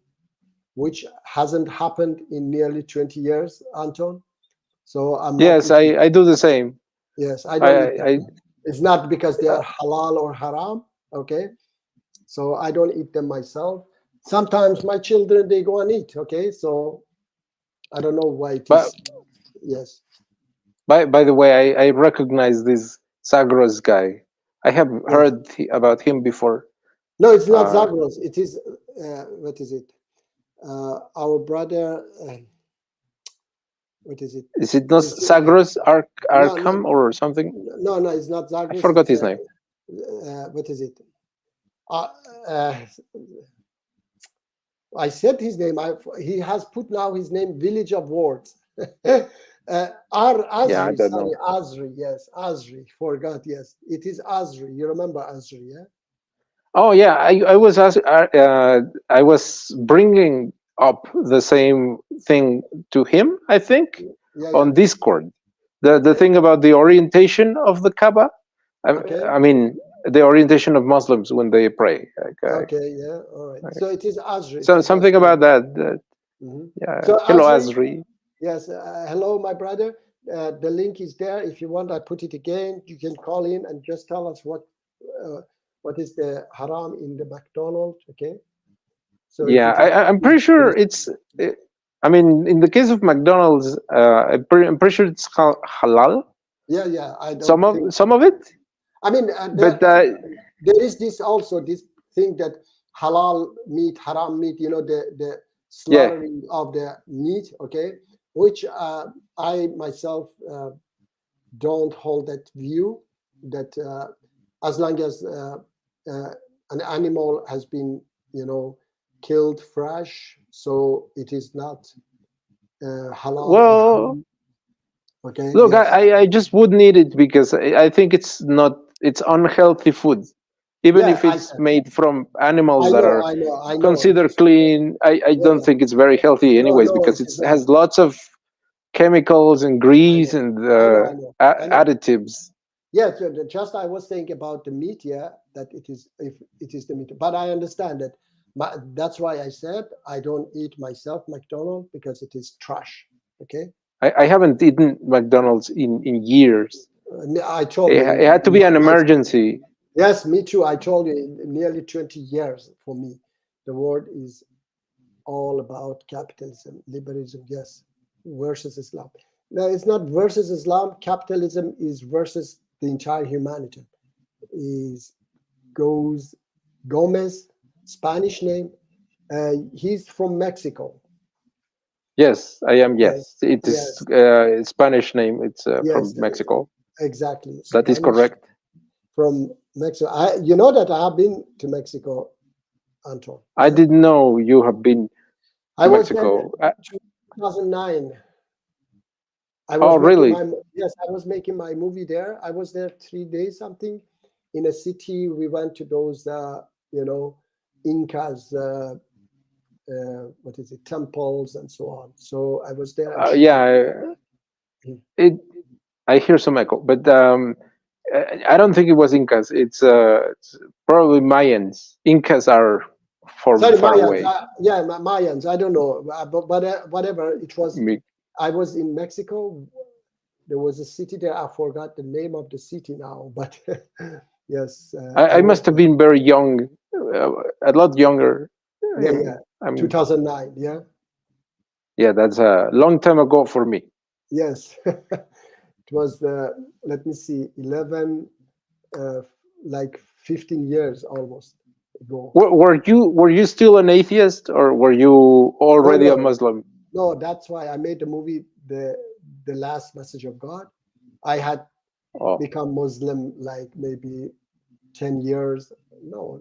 which hasn't happened in nearly 20 years, Anton. So I'm not yes, eating. I do the same. Yes, I don't eat I them. It's not because they are halal or haram. Okay. So I don't eat them myself. Sometimes my children they go and eat. Okay, so I don't know why it but is. Yes, by the way, I recognize this Zagros guy. I have yes. heard about him before. No, it's not Uh, Zagros. It is what is it? Our brother. What is it? Is it not Is it Zagros no, no, Arkham or something? no, it's not I Zagros. forgot It's his name. what is it? Uh, uh, I said his name. He has put now his name Village of Words. Yeah, I Azri, don't sorry, know. Azri. Yes, Azri. Forgot. Yes, it is Azri. You remember Azri? Yeah. Oh yeah, I was bringing up the same thing to him, I think, Yeah, yeah. on Discord. The Okay. thing about the orientation of the Kaaba. Okay. I mean, the orientation of Muslims when they pray. Okay. Yeah. All right. So it is Azri. So Forgot. something about that. Mhm. Yeah. So Hello, Azri. Azri. Yes. Hello, my brother. The link is there. If you want, I put it again. You can call in and just tell us uh, what is the haram in the McDonald's. Okay. So if Yeah, it is, I'm pretty sure it's. I mean, in the case of McDonald's, I'm pretty sure it's halal. yeah, yeah. I don't think. Some of it, I mean, but there is this also this thing that halal meat, haram meat. You know, the yeah. slaughtering of the meat. Okay, which I myself don't hold that view. That as long as an animal has been, killed fresh, so it is not halal or Well, haram. Okay. look, Yes. I just wouldn't eat it because I think it's not. It's unhealthy food, even Yeah. if it's made from animals I that know. are I know. I know. It considered is. clean. I Yeah. don't Yeah. think it's very healthy, No. anyways, No. because It it is not. has lots of chemicals and I grease know. and I know. I know. I know. additives. Yeah. So just I was saying about the meat. Yeah. That it is, if it is the meat, but I understand that. That's why I said I don't eat myself McDonald's because it is trash. Okay. I haven't eaten McDonald's in years. I told you. It had to be an emergency. Yes, me too. I told you in nearly 20 years for me, the world is all about capitalism, liberalism, yes, versus Islam. No, it's not versus Islam. Capitalism is versus the entire humanity. Is goes Gomez, Spanish name. He's from Mexico. Yes, I am. Yes, Yes, it is yes, Spanish name. It's from yes, Mexico. exactly. That is Spanish correct. from Mexico. You know that I have been to Mexico, Anton. I Yeah, didn't know you have been I to was there Mexico. 2009. I Oh, was making really? my Yes, I was making my movie there. I was there 3 days something in a city. We went to those Incas what is it, temples and so on. So I was there and shooting. Yeah, it. I hear some echo, but I don't think it was Incas. It's probably Mayans. Incas are Sorry, far Mayans. away. Yeah, Mayans. I don't know, but whatever it was. Me- I was in Mexico. There was a city there. I forgot the name of the city now, but yes, I I was must have there. been very young, a lot younger. Yeah, yeah, I'm 2009. Yeah, yeah, that's a long time ago for me. yes. It was let me see, 11, uh, like 15 years almost ago. Were you still an atheist, or were you No, already a no, Muslim? no. That's why I made the movie, the last message of God. I had Oh, become Muslim like maybe 10 years. No,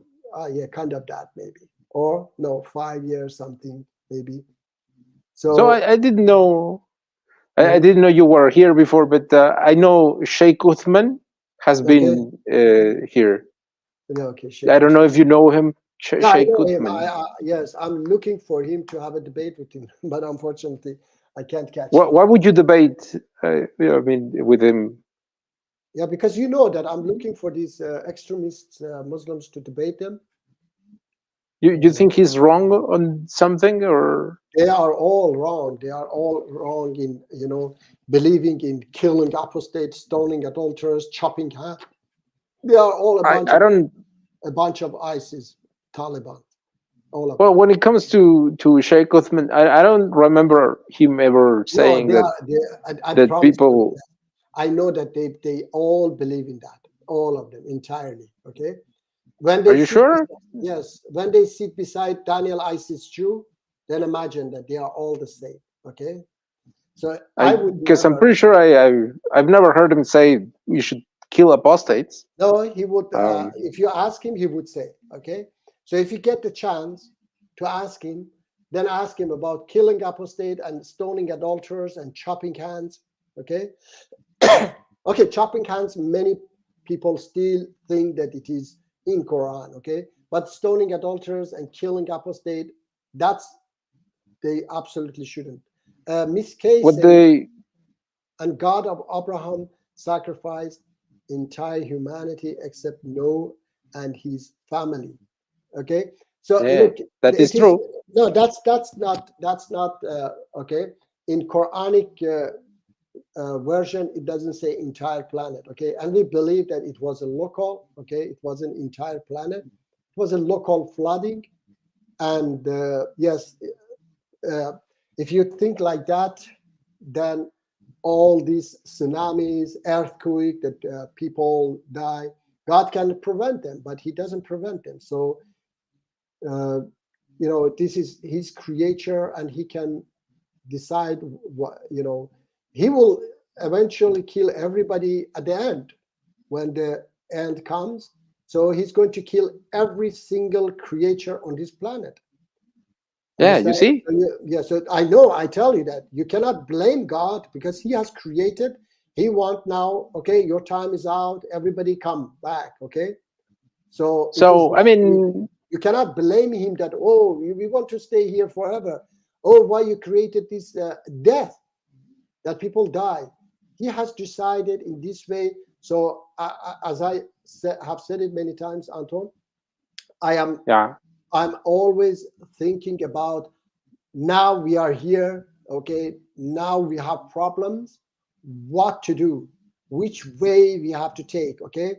yeah, kind of that maybe, or no, 5 years something maybe. so So I didn't know. I mhm, didn't know you were here before, but I know Sheikh Uthman has okay, been here. yeah, okay, I Sheikh don't know Usman. if you know him, Yeah, I Sheikh know him. Uthman. Yes, I'm looking for him to have a debate with him, but unfortunately, I can't catch him. Why would you debate? I mean, with him? Yeah, because you know that I'm looking for these extremist Muslims to debate them. You Uh, think he's wrong on something, or they are all wrong. They are all wrong in, believing in killing apostates, stoning adulterers, chopping head. They are all I don't. a bunch of ISIS, Taliban, all of Well, them. when it comes to Sheikh Uthman, I don't remember him ever No, saying that I that promise you. people. I know that they all believe in that, all of them entirely. Okay, when Are they you sit, sure? yes, when they sit beside Daniel ISIS Jew, then imagine that they are all the same. Okay, So I would Because I'm never. pretty sure I've never heard him say you should kill apostates. No, he would. Um, If you ask him, he would say, okay. So if you get the chance to ask him, then ask him about killing apostate and stoning adulterers and chopping hands. Okay. Okay, chopping hands. Many people still think that it is in Quran. Okay, but stoning adulterers and killing apostate, that's they absolutely shouldn't. Miss K what says, they and God of Abraham sacrificed entire humanity except Noah and his family. Okay, so Yeah, look, that is it is true. no, that's not okay. In Quranic version, it doesn't say entire planet. Okay, and we believe that it was a local. Okay, it was an entire planet. It was a local flooding, and yes, if you think like that, then all these tsunamis, earthquake that people die, God can prevent them, but He doesn't prevent them. So this is His creature, and He can decide what He will eventually kill everybody at the end when the end comes. So He's going to kill every single creature on this planet. Yeah, you Understand? see. Yeah, so I know, I tell you that you cannot blame God because He has created. He want now, okay, your time is out. Everybody come back, okay? So it is So I mean, you cannot blame Him that, oh, we want to stay here forever. Oh, why you created this death that people die? He has decided in this way. So as I have said it many times, Anton, yeah. I'm always thinking about now we are here, okay, now we have problems, what to do, which way we have to take, okay.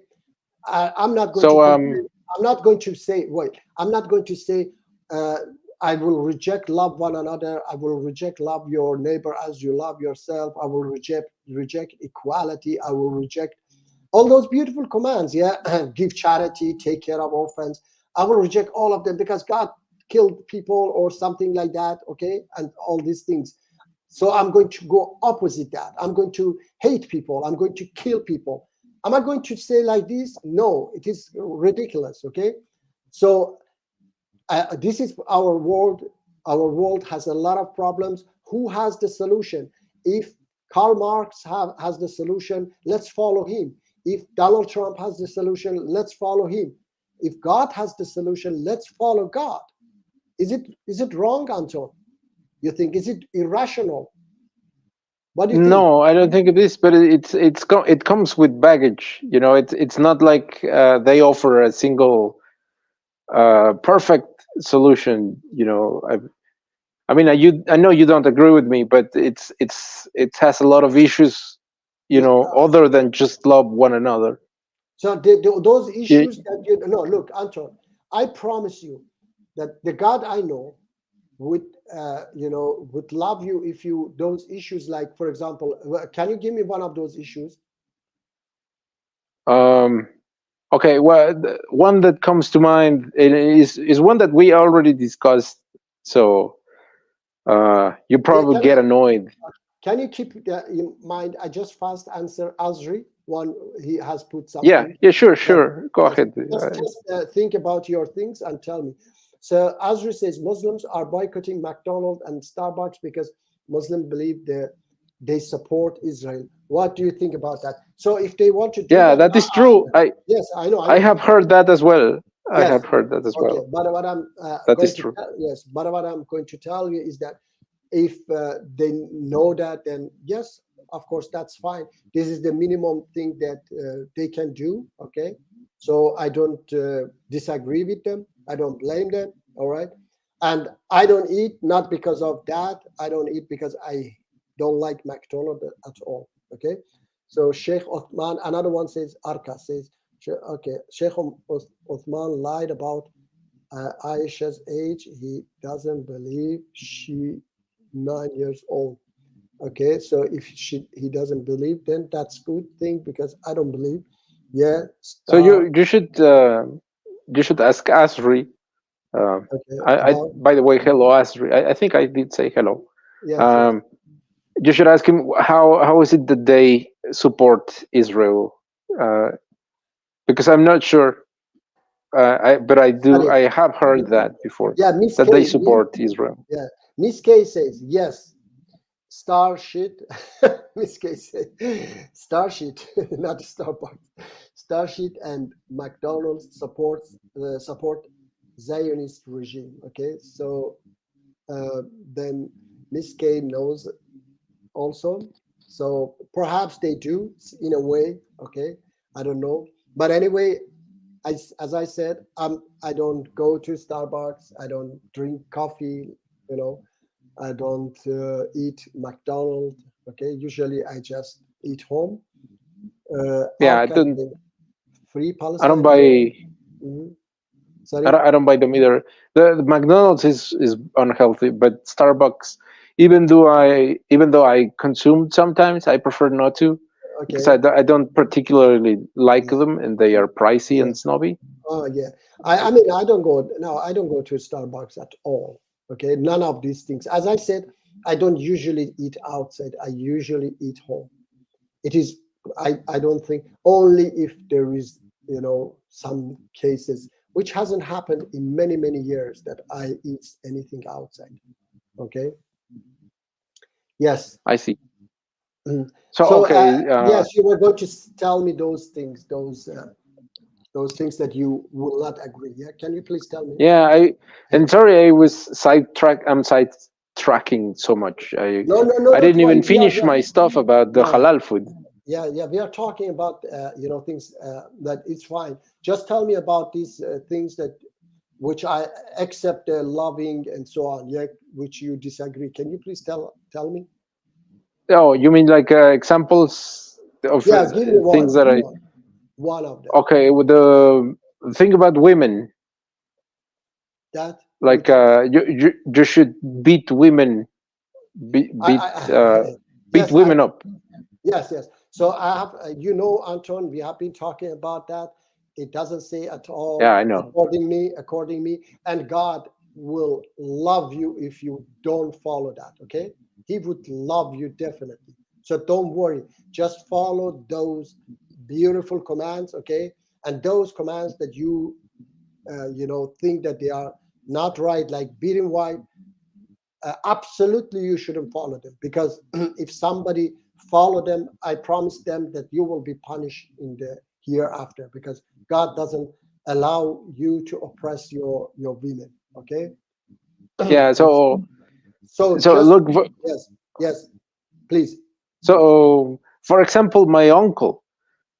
I'm not going to So complain. I'm not going to say, wait, I'm not going to say uh, I will reject love one another, I will reject love your neighbor as you love yourself, I will reject equality, I will reject all those beautiful commands, yeah. Give charity, take care of orphans, I will reject all of them because God killed people or something like that, okay, and all these things. So I'm going to go opposite that. I'm going to hate people, I'm going to kill people. Am I going to say like this? No, it is ridiculous, okay. So this is our world. Our world has a lot of problems. Who has the solution? If Karl Marx has the solution, let's follow him. If Donald Trump has the solution, let's follow him. If God has the solution, let's follow God. Is it wrong, Anton? You think, is it irrational? What do you think? no, I don't think it is. But it comes with baggage. You know, it's not like they offer a single perfect solution. You know, I mean, I know you don't agree with me, but it has a lot of issues. You Yeah. know, other than just love one another. So those You, issues that no, look, Anton, I promise you that the God I know would would love you if you those issues, like for example, can you give me one of those issues? um, okay, well, one that comes to mind is one that we already discussed. So you Yeah, probably get annoyed. can you keep that in mind? I just fast answer Azri. One, he has put Yeah, something. yeah, sure, Yes, sure. Go yes. ahead. Just think about your things and tell me. So Azri says Muslims are boycotting McDonald's and Starbucks because Muslims believe they support Israel. What do you think about that? So if they want to do Yeah, that, that is true. yes, I know, I have heard that as well. I yes, have heard that as okay. well. But what I'm That going is to true. tell, yes, but what I'm going to tell you is that if they know that, then yes, of course, that's fine. This is the minimum thing that they can do, okay. So I don't disagree with them, I don't blame them, all right. And I don't eat not because of that, I don't eat because I don't like McDonald's at all, okay. So Sheikh Othman, another one says, Arka says, okay, Sheikh Othman lied about Aisha's age. He doesn't believe she 9 years old. Okay, so if he doesn't believe, then that's good thing because I don't believe. Yeah, So star. you should ask Asri. Okay, I about by the way, hello Asri. I think I did say hello. yes, yes. Um, You should ask him how is it that they support Israel, uh, because I'm not sure. But But I have heard that before, yeah, Miss that they K, support Israel. yeah, Miss K says yes. Star shit. Miss K says star shit, not Starbucks. Star shit and McDonald's support Zionist regime. Okay, so then Miss K knows also. So perhaps they do in a way. Okay, I don't know. But anyway, as I said, I don't go to Starbucks. I don't drink coffee. You know, I don't eat McDonald's. Okay, usually I just eat home. Yeah, Al-Qaeda, free I don't Palestine. buy Mhm. Sorry. I don't buy them either. The McDonald's is unhealthy, but Starbucks, even though I consume sometimes, I prefer not to, because Okay. I don't particularly like Yeah. them, and they are pricey Yeah. and snobby. Oh yeah. I mean I don't go no, I don't go to Starbucks at all. Okay. None of these things. As I said, I don't usually eat outside. I usually eat home. It is I don't think only if there is, some cases which hasn't happened in many, many years that I eat anything outside. Okay. Yes. I see. Mhm. So So okay, yes, you were going to tell me those things, those things that you will not agree. Yeah. Can you please tell me? yeah, and sorry I was sidetrack. I'm sidetracking so much. No, no, no, I don't didn't even worry. finish my stuff about the No, halal food. yeah, yeah. We are talking about things that it's fine. Just tell me about these things that which I accept loving and so on. Yeah, which you disagree. Can you please tell me? Oh, you mean like examples of Yeah, give me things one, that I? one of them. Okay, with the thing about women, That like which you should beat women, beat beat beat yes, I women up. yes, yes. So I have, Anton, we have been talking about that. It doesn't say at Yeah, all, I know. according me, and God will love you if you don't follow that. Okay, He would love you definitely. So don't worry. Just follow those beautiful commands. Okay, and those commands that think that they are not right, like beating wife, absolutely you shouldn't follow them, because if somebody follow them, I promise them that you will be punished in the hereafter, because God doesn't allow you to oppress your women. Okay. Yeah, So so just look, yes, yes, please. so for example, my uncle,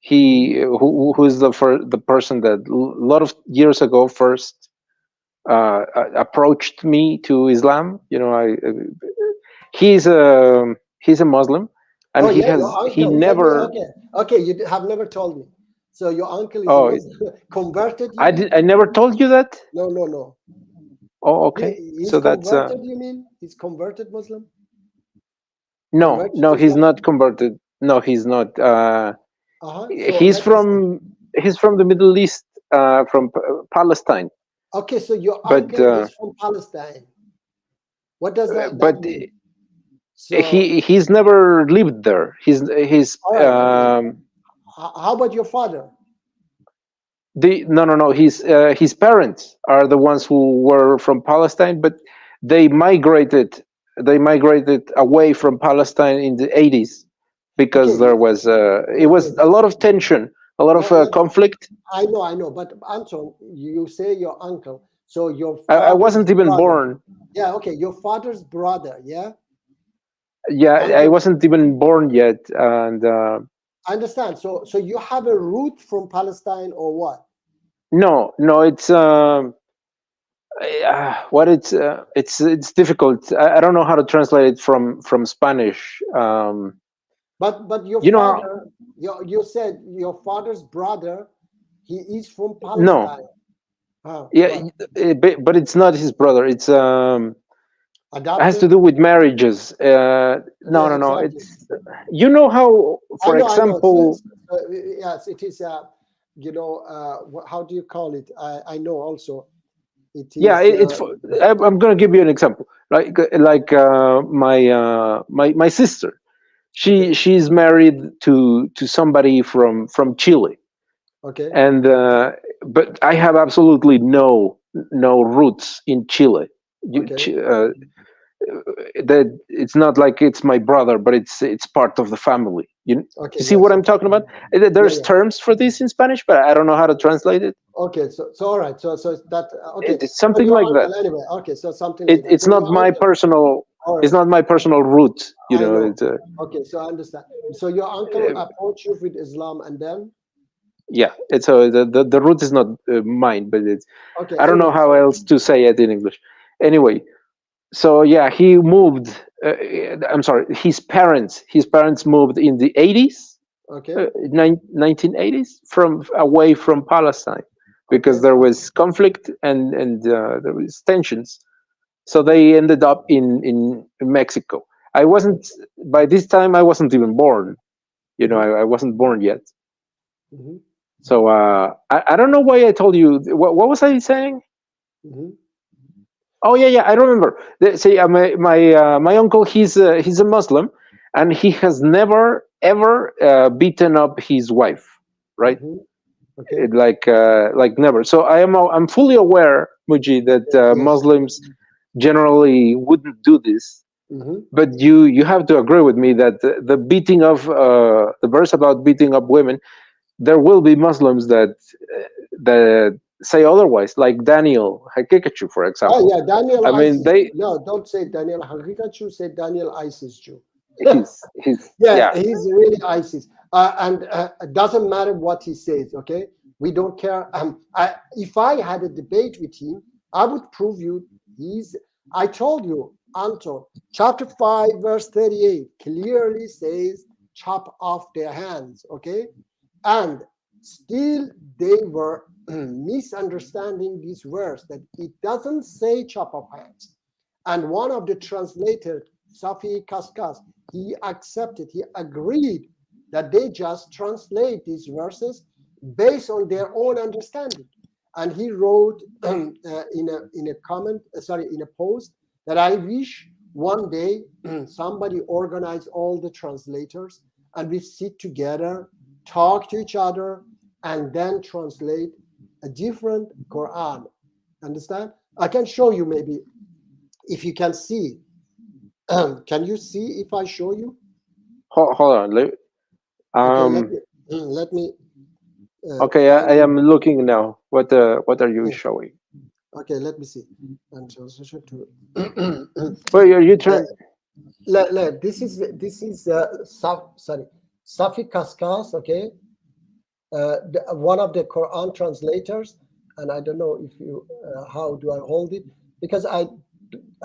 who's the person that a lot of years ago first approached me to Islam. He's a Muslim, and Oh yeah, your he uncle. Let me. never. Okay, okay. You have never told me. So your uncle is Oh, Muslim, converted. You mean? I never told you that. No, no, no. Oh, He, okay. he's So that's converted. You mean he's converted Muslim? no, Converted no, to he's Islam? not converted. No, he's not. Uh-huh. So He's let us. from the Middle East, from Palestine. Okay, so your But uncle is from Palestine. What does that but mean? So, he's never lived there. He's all right, okay. How about your father? the no, his parents are the ones who were from Palestine, but they migrated they migrated away from Palestine in the 80s, because Okay, there was it okay, was a lot of tension, a lot of conflict. I know, but Anton, you say your uncle, so your I father's wasn't even brother. born. Yeah, okay, your father's brother. Yeah, Yeah, I uncle. wasn't even born yet, and I understand. So you have a root from Palestine or what? no, it's what it's difficult. I don't know how to translate it from Spanish. But your You know how, father, you said your father's brother, he is from no, Palestine. Huh? yeah, What? but it's not his brother. It's has to Adopted? do with marriages. No, Yeah, no, no. exactly. It's you know how, for I know. So example, it's yes, it is. How do you call it? I know also. It yeah, is. I'm going to give you an example. my sister. Okay. She's married to somebody from Chile, Okay. and but I have absolutely no roots in Chile. You, Okay. that it's not like it's my brother, but it's part of the family. Okay. You see what Yes. I'm talking about? Yeah. There's Yeah. terms for this in Spanish, but I don't know how to translate it. Okay. So all right. So that okay. It's So something your like that. uncle anyway. Okay. So something like that. It's So not your my uncle. personal. All It's right. not my personal root. I know. It's Okay. So I understand. So your uncle approached you with Islam, and then yeah. It's the root is not mine, but it's okay. I don't know Anyway. how else to say it in English. Anyway, so yeah, he moved. I'm sorry, his parents moved in the 80s, Okay. 1980s, from away from Palestine because Okay. there So was conflict and there was tensions. So they ended up in Mexico. I wasn't by this time. I wasn't even born. hmm I wasn't born yet. hmm So I don't know why I told you. What was I saying? hmm Oh yeah, yeah, I remember. See, my uncle, he's a Muslim, and he has never ever beaten up his wife, right? hmm okay. Like never. So I'm fully aware, Muji, that Yes. Muslims generally wouldn't do this. hmm But you have to agree with me that the beating of the verse about beating up women, there will be Muslims that say otherwise, like Daniel Hakikachu, for Oh example. yeah, Daniel I mean, ISIS. they No, don't say Daniel Hakika Jew. Say Daniel ISIS Jew. he's Yeah, yeah. he's really ISIS, and it doesn't matter what he says. Okay, we don't care. If I had a debate with him, I would prove you he's. I told you, Anton, chapter 5, verse 38 clearly says, "Chop off their hands." Okay, and still they were misunderstanding this verse that it doesn't say chop off hands. And one of the translators, Safi Kaskas, he accepted, he agreed that they just translate these verses based on their own understanding. And he wrote in a comment, sorry, in a post, that I wish one day somebody organize all the translators and we sit together, talk to each other, and then translate a different Quran. Understand? I can show you maybe if you can see. Can you see if I show you? Hold on. Okay, Um. let me Okay, find I you. am looking now. What are you showing? Okay, let me see. And translation to Well, you uh, turn. this is sorry, Safi Kaskas. Okay, one of the Quran translators, and I don't know if you how do I hold it because I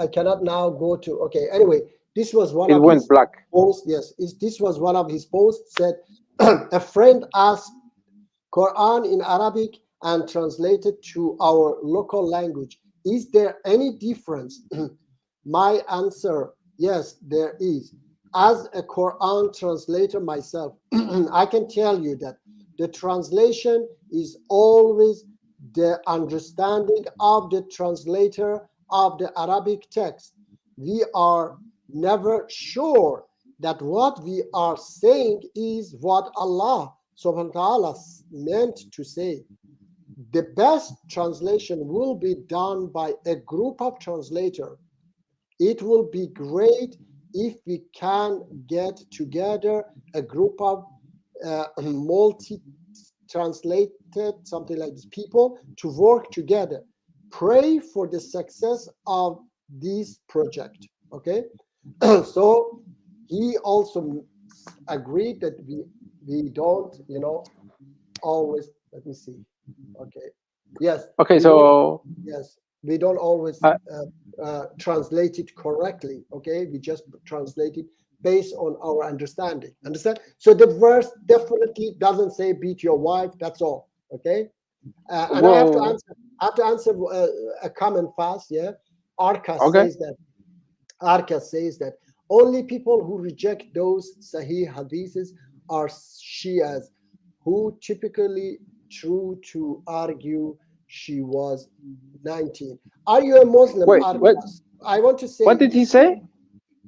cannot now go to. Okay, anyway, this was one It of went his black. posts. Yes, this was one of his posts. Said a friend asked Quran in Arabic and translated to our local language. Is there any difference? My answer, yes, there is. As a Quran translator myself, I can tell you that the translation is always the understanding of the translator of the Arabic text. We are never sure that what we are saying is what Allah subhanahu wa ta'ala meant to say. The best translation will be done by a group of translators. It will be great if we can get together a group of multi translated, something like this, people to work together. Pray for the success of this project. Okay, so he also agreed that we don't, always. Let me see. Okay, yes, Okay, we don't. so Yes, we don't always uh, translate it correctly. Okay, we just translate it based on our understanding. Understand? So the verse definitely doesn't say beat your wife. That's all. Okay, and I have to well, answer. I have to answer a comment fast. Yeah, Arca okay. says that. Arca says that only people who reject those Sahih hadiths are Shias, who typically true to argue she was 19. Are you a Muslim, Wait, what? Arcas? I want to say What did he this. say?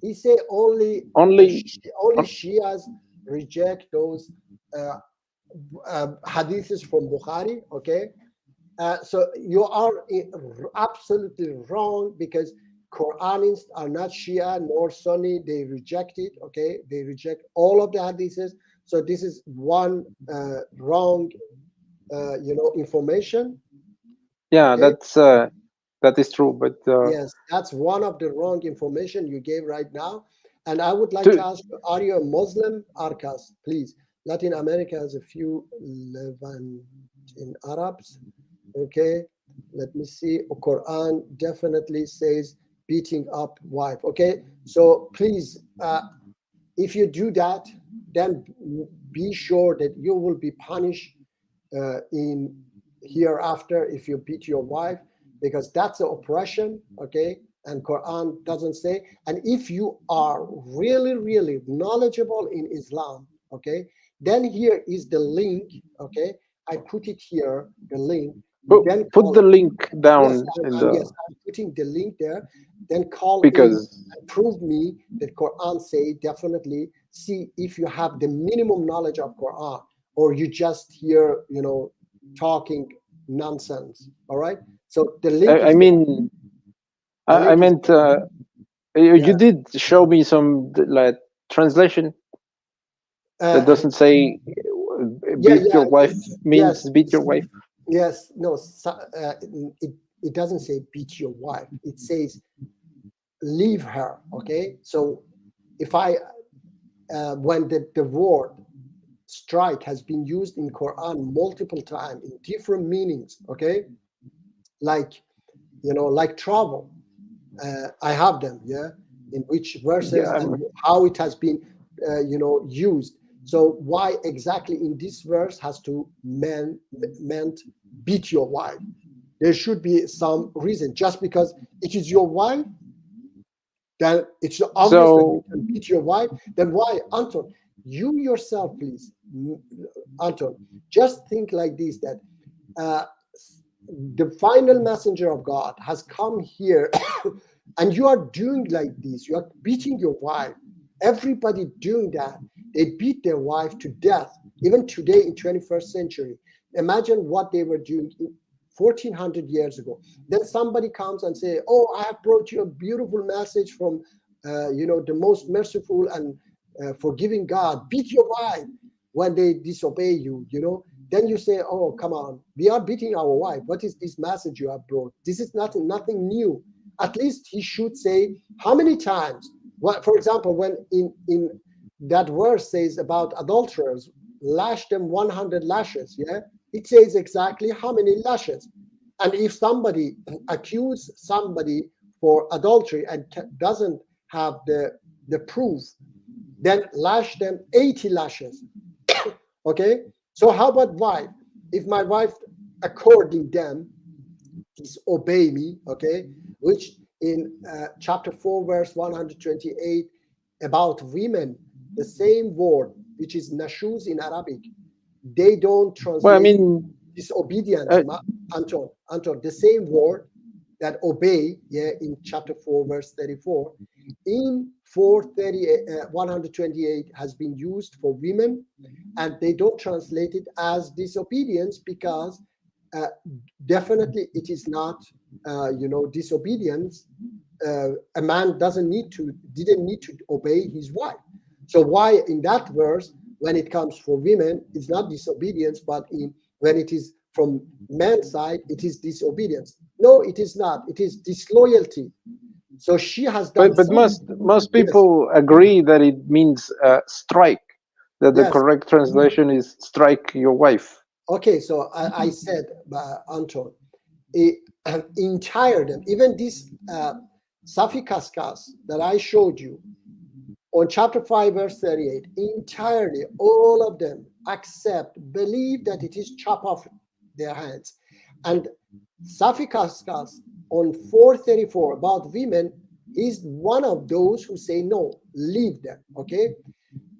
He say only Only. only Shias reject those uh, hadiths from Bukhari. Okay, so you are absolutely wrong, because Quranists are not Shia nor Sunni. They reject it. Okay, they reject all of the hadiths. So this is one wrong, information. Yeah, Okay, that is true. But yes, that's one of the wrong information you gave right now. And I would like to to ask you, are you a Muslim, Arkas? Please. Latin America has a few Levantine Arabs. Okay, let me see. Quran definitely says beating up wife. Okay, so please, if you do that, then be sure that you will be punished in hereafter if you beat your wife, because that's an oppression. Okay, and Quran doesn't say. And if you are really really knowledgeable in Islam, okay, then here is the link. Okay, I put it here, the link. You then put call. the link Yes, down in yes, the I'm putting the link there. Then call in because and prove me that Quran say definitely. See if you have the minimum knowledge of Quran, or you just hear, talking nonsense. All right. So the link I is there. mean The I link is meant there. you Yeah. did show me some like translation that Uh, doesn't say yeah. beat your Yeah. wife Yes. means beat your wife. Yes. No. It it doesn't say beat your wife. It says leave her. Okay. So if I when the word strike has been used in Quran multiple times in different meanings. Okay, like like travel. I have them. Yeah, in which Yeah, verses and how it has been, used. So why exactly in this verse has to meant beat your wife? There should be some reason. Just because it is your wife, then it's obvious that you so can beat your wife. Then why, Anton? You yourself, please, Anton, just think like this: that uh, the final messenger of God has come here, and you are doing like this. You are beating your wife. Everybody doing that. They beat their wife to death. Even today in 21st century, imagine what they were doing 1400 years ago. Then somebody comes and say, oh, I have brought you a beautiful message from the most merciful and forgiving God. Beat your wife when they disobey you. Then you say, oh, come on, we are beating our wife. What is this message you have brought? This is nothing new. At least he should say how many times. What, for example, when in that verse says about adulterers, lash them 100 lashes. Yeah, it says exactly how many lashes. And if somebody accuse somebody for adultery and doesn't have the proof, then lash them 80 lashes. Okay, so how about wife? If my wife, according them, disobey me, okay, which in chapter 4 verse 128 about women, the same word which is nashuz in Arabic, they don't well, I translate mean, disobedience. uh, Anton, the same word that obey, yeah, in chapter 4 verse 34, in 128 has been used for women, and they don't translate it as disobedience, because uh, definitely it is not disobedience. A man didn't need to obey his wife. So why in that verse, when it comes for women, it's not disobedience, but when it is from man's side, it is disobedience? No, it is not. It is disloyalty. So she has done but something. most Yes, people agree that it means strike. That the yes. correct translation is strike your wife. Okay, so I said, Anton, entire them, even this Safi Kaskas that I showed you on chapter 5, verse 38, entirely, all of them accept, believe that it is chop off their hands. And Safi Kaskas on 434 about women is one of those who say, no, leave them, okay?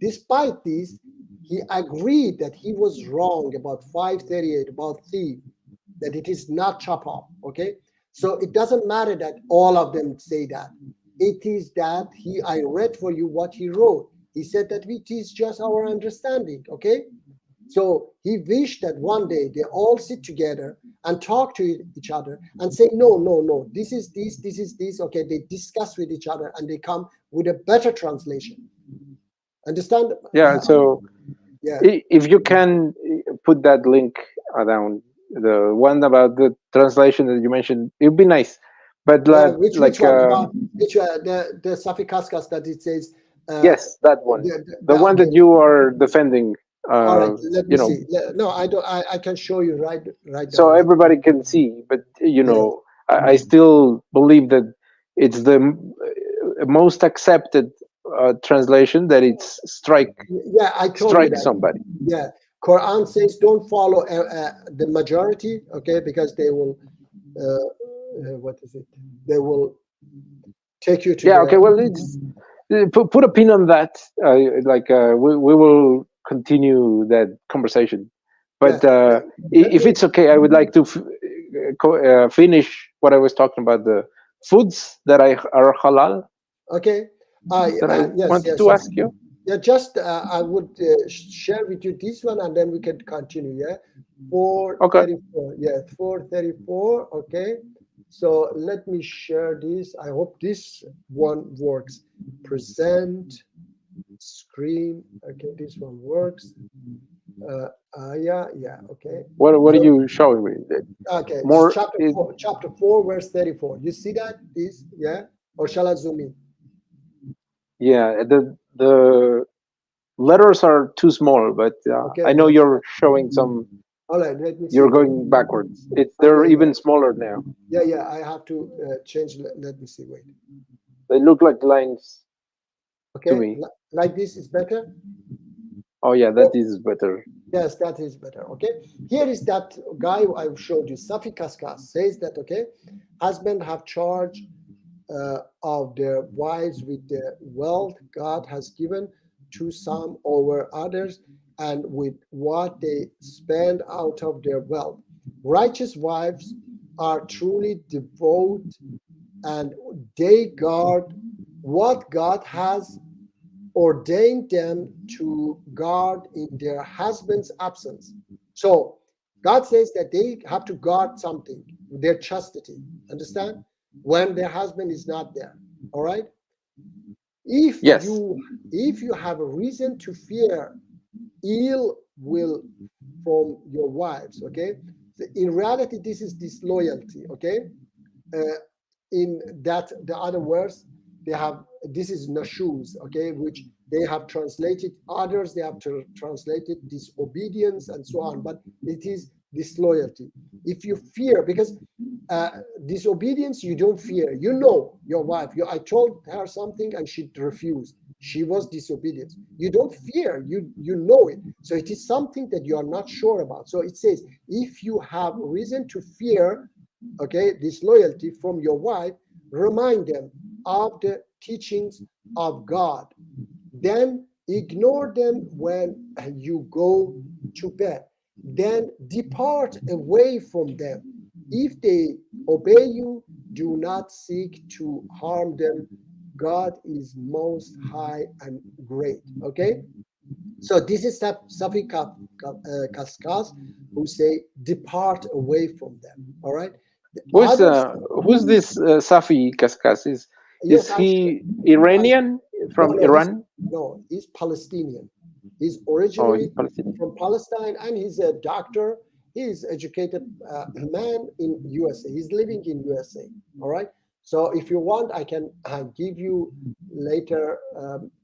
Despite this, he agreed that he was wrong about 538, about thief, that it is not chop off, okay? So it doesn't matter that all of them say that. It is that I read for you what he wrote. He said that it is just our understanding, okay? So he wished that one day they all sit together and talk to each other and say, no, no, no, this is this. Okay, they discuss with each other and they come with a better translation. Understand? Yeah. So Yeah. if you can put that link down, the one about the translation that you mentioned, it'd be nice. But Which one? About which the Safi Kaskas that it says. Yes, that one, the one Okay. that you are defending. All right. Let me You know, see. No, I don't. I can show you right so now. everybody can see. But you Yeah. know, I still believe that it's the most accepted translation. That it's Yeah, I told you strike that. somebody. Yeah, Quran says don't follow the majority, okay, because they will. What is it? They will take you to Yeah. Okay. the. Well, it's put a pin on that. We will continue that conversation. Yeah. But Let if me. it's okay, I would like to finish what I was talking about, the foods that are halal Okay. that I Yes, wanted yes, to yes. ask you. Yeah, just I would share with you this one, and then we can continue. Yeah, Okay. 434. Yeah, 434. Okay. So let me share this. I hope this one works. Present screen. Okay, this one works. Yeah. Okay. What are So you showing me? okay, this More is chapter 4, verse 34. You see that? This, yeah? Or shall I zoom in? yeah. The letters are too small, but Okay, I know let's. you're showing some. All right, let me see. You're going backwards. They're Okay, even smaller now. yeah. I have to change. Let me see. Wait. They look like lines to Okay, me. like this is better. Oh yeah, that Oh, is better. yes, that is better. Okay, here is that guy I showed you. Safi Kaskas says that. Okay, husband have charge of their wives with the wealth God has given to some over others, and with what they spend out of their wealth. Righteous wives are truly devout, and they guard what God has ordained them to guard in their husband's absence. So God says that they have to guard something, their chastity. Understand? When their husband is not there. All right. If Yes. you if you have a reason to fear ill will from your wives, okay. In reality, this is disloyalty, okay. Uh, in that the other words they have, this is nashuz, okay, which they have translated, others they have translated disobedience and so on, but it is disloyalty. If you fear, because disobedience, you don't fear, you know your wife, I told her something and she refused, she was disobedient, you don't fear, you know it, so it is something that you are not sure about. So it says if you have reason to fear, okay, disloyalty from your wife, remind them of the teachings of God. Then ignore them when you go to bed. Then depart away from them. If they obey you, do not seek to harm them. God is most high and great. Okay? So this is Safi Kaskas who say, depart away from them. All right? The others, Who's this Safi Kaskas? Is yes, he Iranian no, from Iran? he's Palestinian. He's Oh, he's originally Palestinian. from Palestine, and he's a doctor. He's educated man in USA. He's living in USA. All right. So if you want, I can give you later.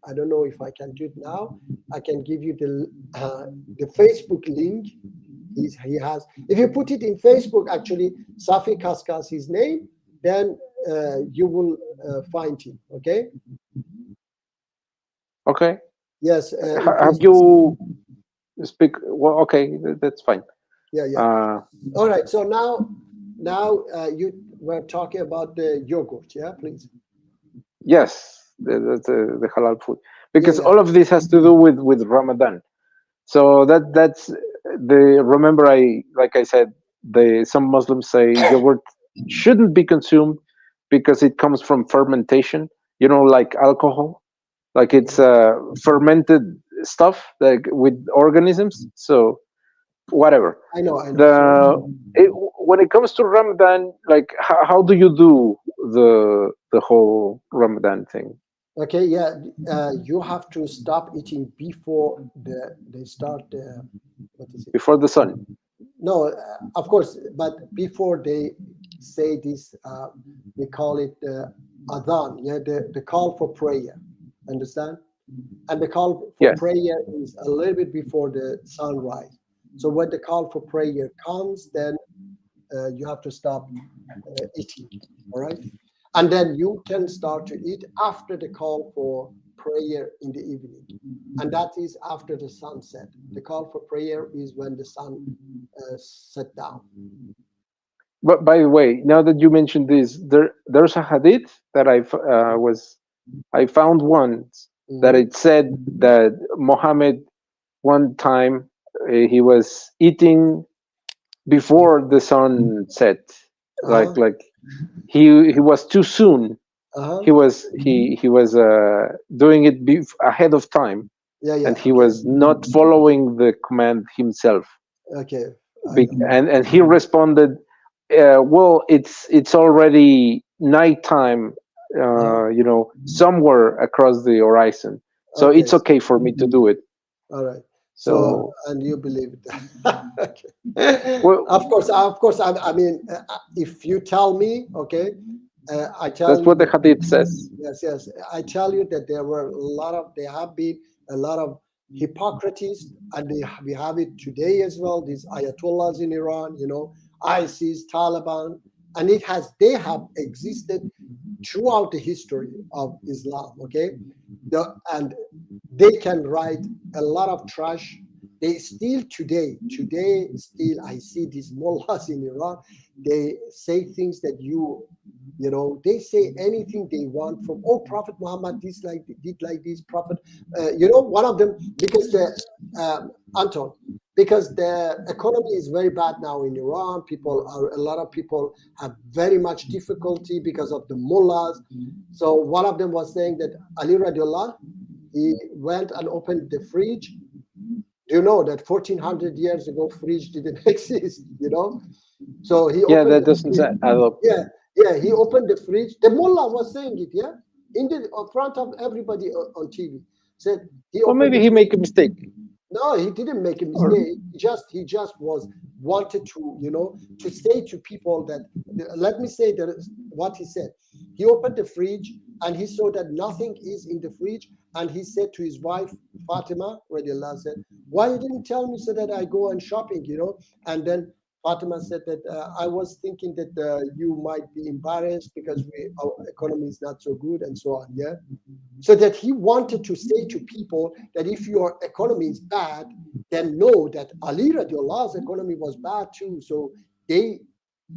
I don't know if I can do it now. I can give you the Facebook link. He has. If you put it in Facebook, actually, Safi Kaskas, his name, then you will find him. Okay. Okay. Yes. If Have you, you speak? Well, okay, that's fine. yeah. All right. So now you were talking about the yogurt. Yeah, please. Yes, the halal food, because Yeah. all of this has to do with Ramadan. So that's the, remember, I like I said, some Muslims say yogurt shouldn't be consumed because it comes from fermentation. You know, like alcohol, like it's fermented stuff, like with organisms. So whatever. I know. So, When it comes to Ramadan, like how do you do the whole Ramadan thing? okay, yeah, you have to stop eating before they start. What is it? Before the sun? No, of course, but before they say this, they call it adhan. Yeah, the call for prayer. Understand? And the call for Yes. prayer is a little bit before the sunrise. So when the call for prayer comes, then you have to stop eating. All right, and then you can start to eat after the call for prayer in the evening, and that is after the sunset. The call for prayer is when the sun set down. But by the way, now that you mentioned this, there's a hadith that I found once that Mhm. it said that Muhammad one time he was eating before the sun set, Uh-huh. like he was too soon. Uh-huh. He was doing it ahead of time, Yeah, yeah. and he Okay. was not following the command himself. Okay. I know. And he responded, well, it's already nighttime, Uh-huh. somewhere across the horizon, so Okay. it's okay for me to do it. All right. So, So, and you believe that? Okay. well, Of course. I mean, if you tell me, okay, I tell that's you what the that. hadith says. Yes, yes. I tell you that there have been a lot of hypocrites, and we have it today as well. These ayatollahs in Iran, ISIS, Taliban, and they have existed throughout the history of Islam. Okay, and they can write a lot of trash. They still today still I see these mullahs in Iran. They say things that they say anything they want from, oh, Prophet Muhammad this like did like this prophet. One of them, because Anton, because the economy is very bad now in Iran. A lot of people have very much difficulty because of the mullahs. So one of them was saying that Ali radiallah, he went and opened the fridge. Do you know that 1400 years ago fridge didn't exist? So he Yeah, opened that the doesn't fridge. add up. Yeah, he opened the fridge. The mullah was saying it, yeah, in front of everybody on TV. Said he Or opened maybe the he fridge. make a mistake. No, he didn't make a Or mistake. He just was wanted to say to people that, let me say that what he said. He opened the fridge and he saw that nothing is in the fridge, and he said to his wife Fatima, radiallahu, said, "Why you didn't tell me so that I go and shopping?" And then Fatima said that, I was thinking that you might be embarrassed because our economy is not so good and so on. Yeah, so that he wanted to say to people that if your economy is bad, then know that Ali radiallah's economy was bad too. So they,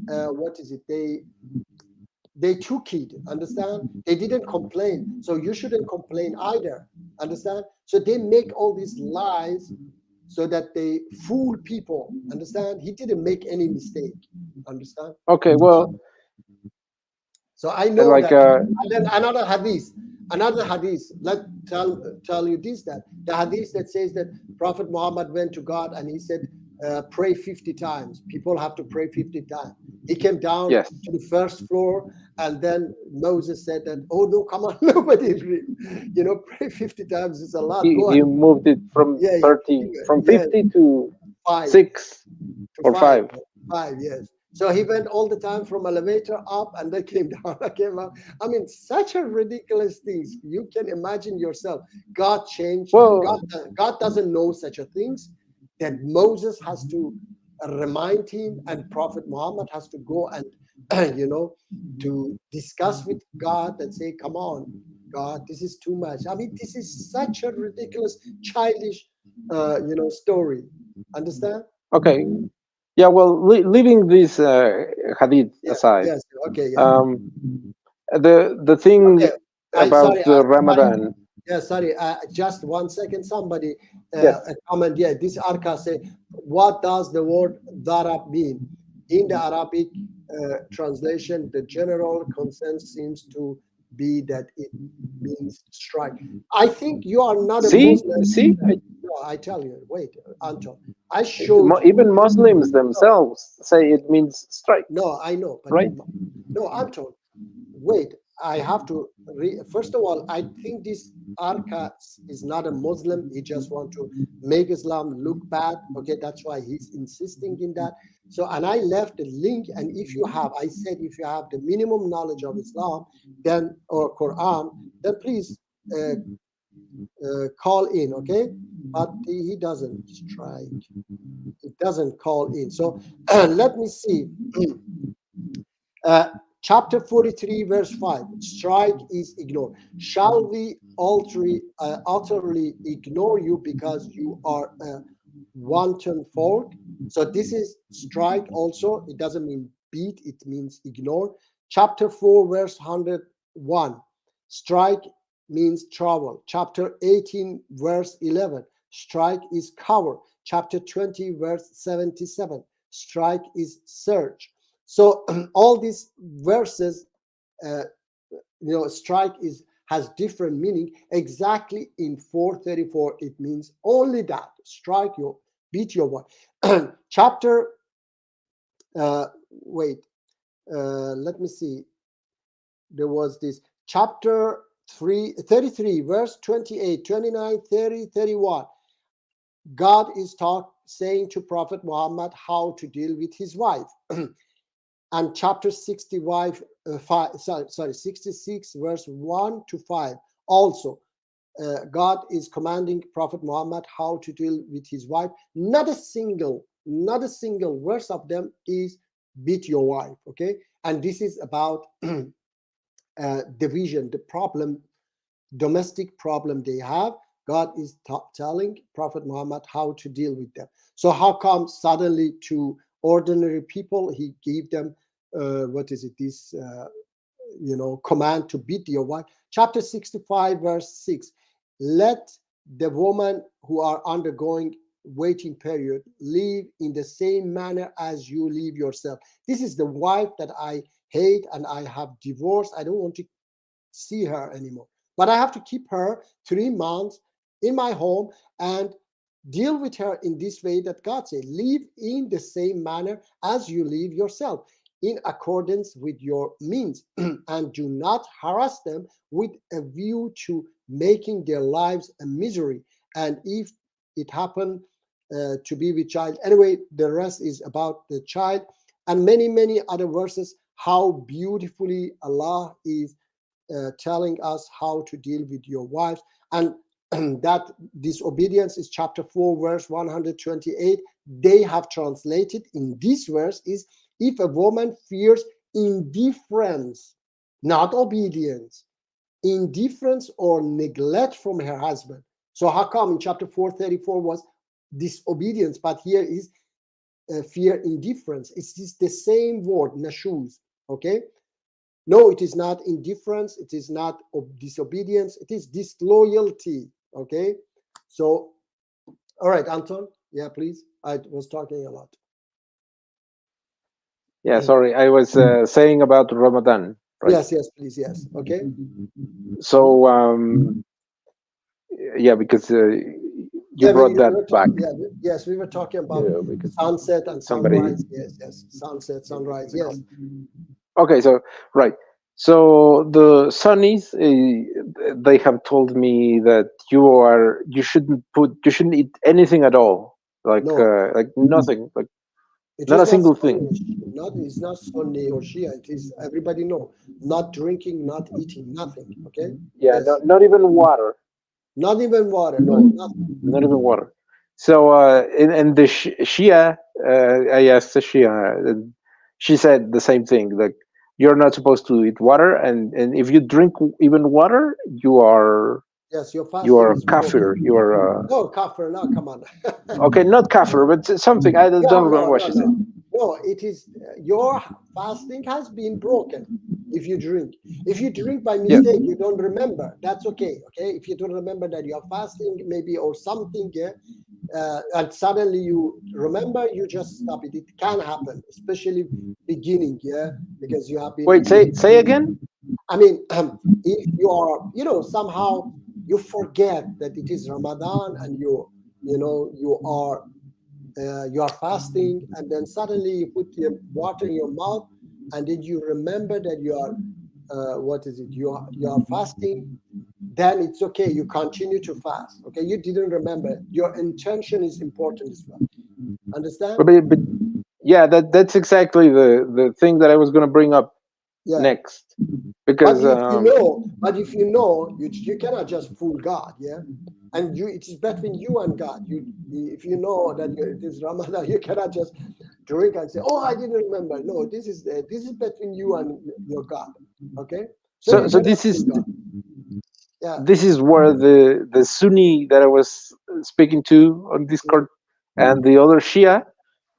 what is it? They took it. Understand? They didn't complain. So you shouldn't complain either. Understand? So they make all these lies so that they fool people. Understand? He didn't make any mistake. Understand? okay, well, So I know like that. And then another hadith. Let tell you this, that the hadith that says that Prophet Muhammad went to God and he said, pray 50 times. People have to pray 50 times. He came down yes, to the first floor, and then Moses said that, oh no, come on, nobody, pray 50 times is a lot. Go he on. moved it from Yeah, 30, from yeah, 50 to five. 6 To or five, 5. 5 years. So he went all the time from elevator up and then came down, came up. I mean, such a ridiculous things. You can imagine yourself. God changed. Well, God doesn't know such a things, that Moses has to remind him, and Prophet Muhammad has to go and to discuss with God and say, "Come on, God, this is too much." I mean, this is such a ridiculous, childish, story. Understand? okay. Yeah, well, leaving this hadith Yeah. aside, Yes. Okay. Yeah. um, the thing Okay. about Sorry. Sorry. Ramadan, Yeah. Sorry. Just 1 second. Somebody yes, a comment. Yeah. This Arka say, what does the word darab mean in the Arabic translation, the general consensus seems to be that it means strike. I think you are not a Muslim. See, No, I tell you, wait, Anton. I showed you. even Muslims themselves say it means strike. No, I know, but right? no, Anton. Wait, I have to. First of all, I think this Arka is not a Muslim. He just want to make Islam look bad. Okay, that's why he's insisting in that. So, and I left the link. And if you have, I said, if you have the minimum knowledge of Islam, then or Quran, then please call in. Okay, but he doesn't strike. It doesn't call in. So let me see. Chapter 43, verse 5. Strike is ignored. Shall we utterly ignore you because you are a wanton folk? So this is strike also. It doesn't mean beat, it means ignore. Chapter 4, verse 101. Strike means trouble. Chapter 18, verse 11. Strike is cover. Chapter 20, verse 77. Strike is search. So all these verses, strike has different meaning. Exactly in 434, it means only that. Strike your, beat your wife. Chapter, let me see. There was this chapter 33, verse 28, 29, 30, 31. God is saying to Prophet Muhammad how to deal with his wife. And chapter 65, 66, verse 1 to 5. Also, God is commanding Prophet Muhammad how to deal with his wife. Not a single verse of them is beat your wife. Okay, and this is about division, the problem, domestic problem they have. God is telling Prophet Muhammad how to deal with them. So how come suddenly to ordinary people he gave them this command to beat your wife? Chapter 65, verse 6. Let the woman who are undergoing waiting period live in the same manner as you live yourself. This is the wife that I hate and I have divorced. I don't want to see her anymore, but I have to keep her 3 months in my home and deal with her in this way that God said, live in the same manner as you live yourself, in accordance with your means, and do not harass them with a view to making their lives a misery. And if it happened to be with child, anyway, the rest is about the child, and many other verses, how beautifully Allah is telling us how to deal with your wives. And that disobedience is chapter 4, verse 128. They have translated in this verse is, if a woman fears indifference, not obedience, indifference or neglect from her husband. So how come in chapter 434 was disobedience, but here is fear indifference? It's the same word, nashuz. Okay. No, it is not indifference. It is not disobedience. It is disloyalty. Okay. So, all right, Anton. Yeah, please. I was talking a lot. Yeah, sorry. I was saying about Ramadan. Right? Yes, please. Yes. Okay. So, yeah, because you brought that back. Yes, we were talking about sunset and sunrise. Yes. Sunset, sunrise. Yes. Okay, so right. So the Sunnis, they have told me that you shouldn't eat anything at all, like nothing, like not a single thing. It's not Sunni or Shia. It is, everybody know, not drinking, not eating, nothing. Okay. Yeah, yes. Not even water. Not even water. No, nothing. Not even water. So in the Shia, I asked the Shia, she said the same thing. Like, you're not supposed to eat water, and if you drink even water, you are you are kafir. You are no kafir. No, come on. Okay, not kafir, but something. I don't remember what she said. No, it is your fasting has been broken. If you drink, by Yeah. mistake, you don't remember, that's okay. Okay, if you don't remember that you're fasting, maybe, or something, yeah, and suddenly you remember, you just stop it. It can happen, especially beginning, yeah, because you have been. Wait, say again. I mean, if you are, somehow you forget that it is Ramadan, and you are fasting, and then suddenly you put your water in your mouth, and then you remember that you are, what is it? You are fasting. Then it's okay. You continue to fast. Okay, you didn't remember. Your intention is important as well. Understand? But yeah, that's exactly the thing that I was going to bring up Yeah. next, because You cannot just fool God, yeah. And it is between you and God. If you know that it is Ramadan, you cannot just drink and say, "Oh, I didn't remember." No, this is between you and your God. Okay, so so you so cannot this fool is God. Yeah. this is where the Sunni that I was speaking to on Discord and the other Shia,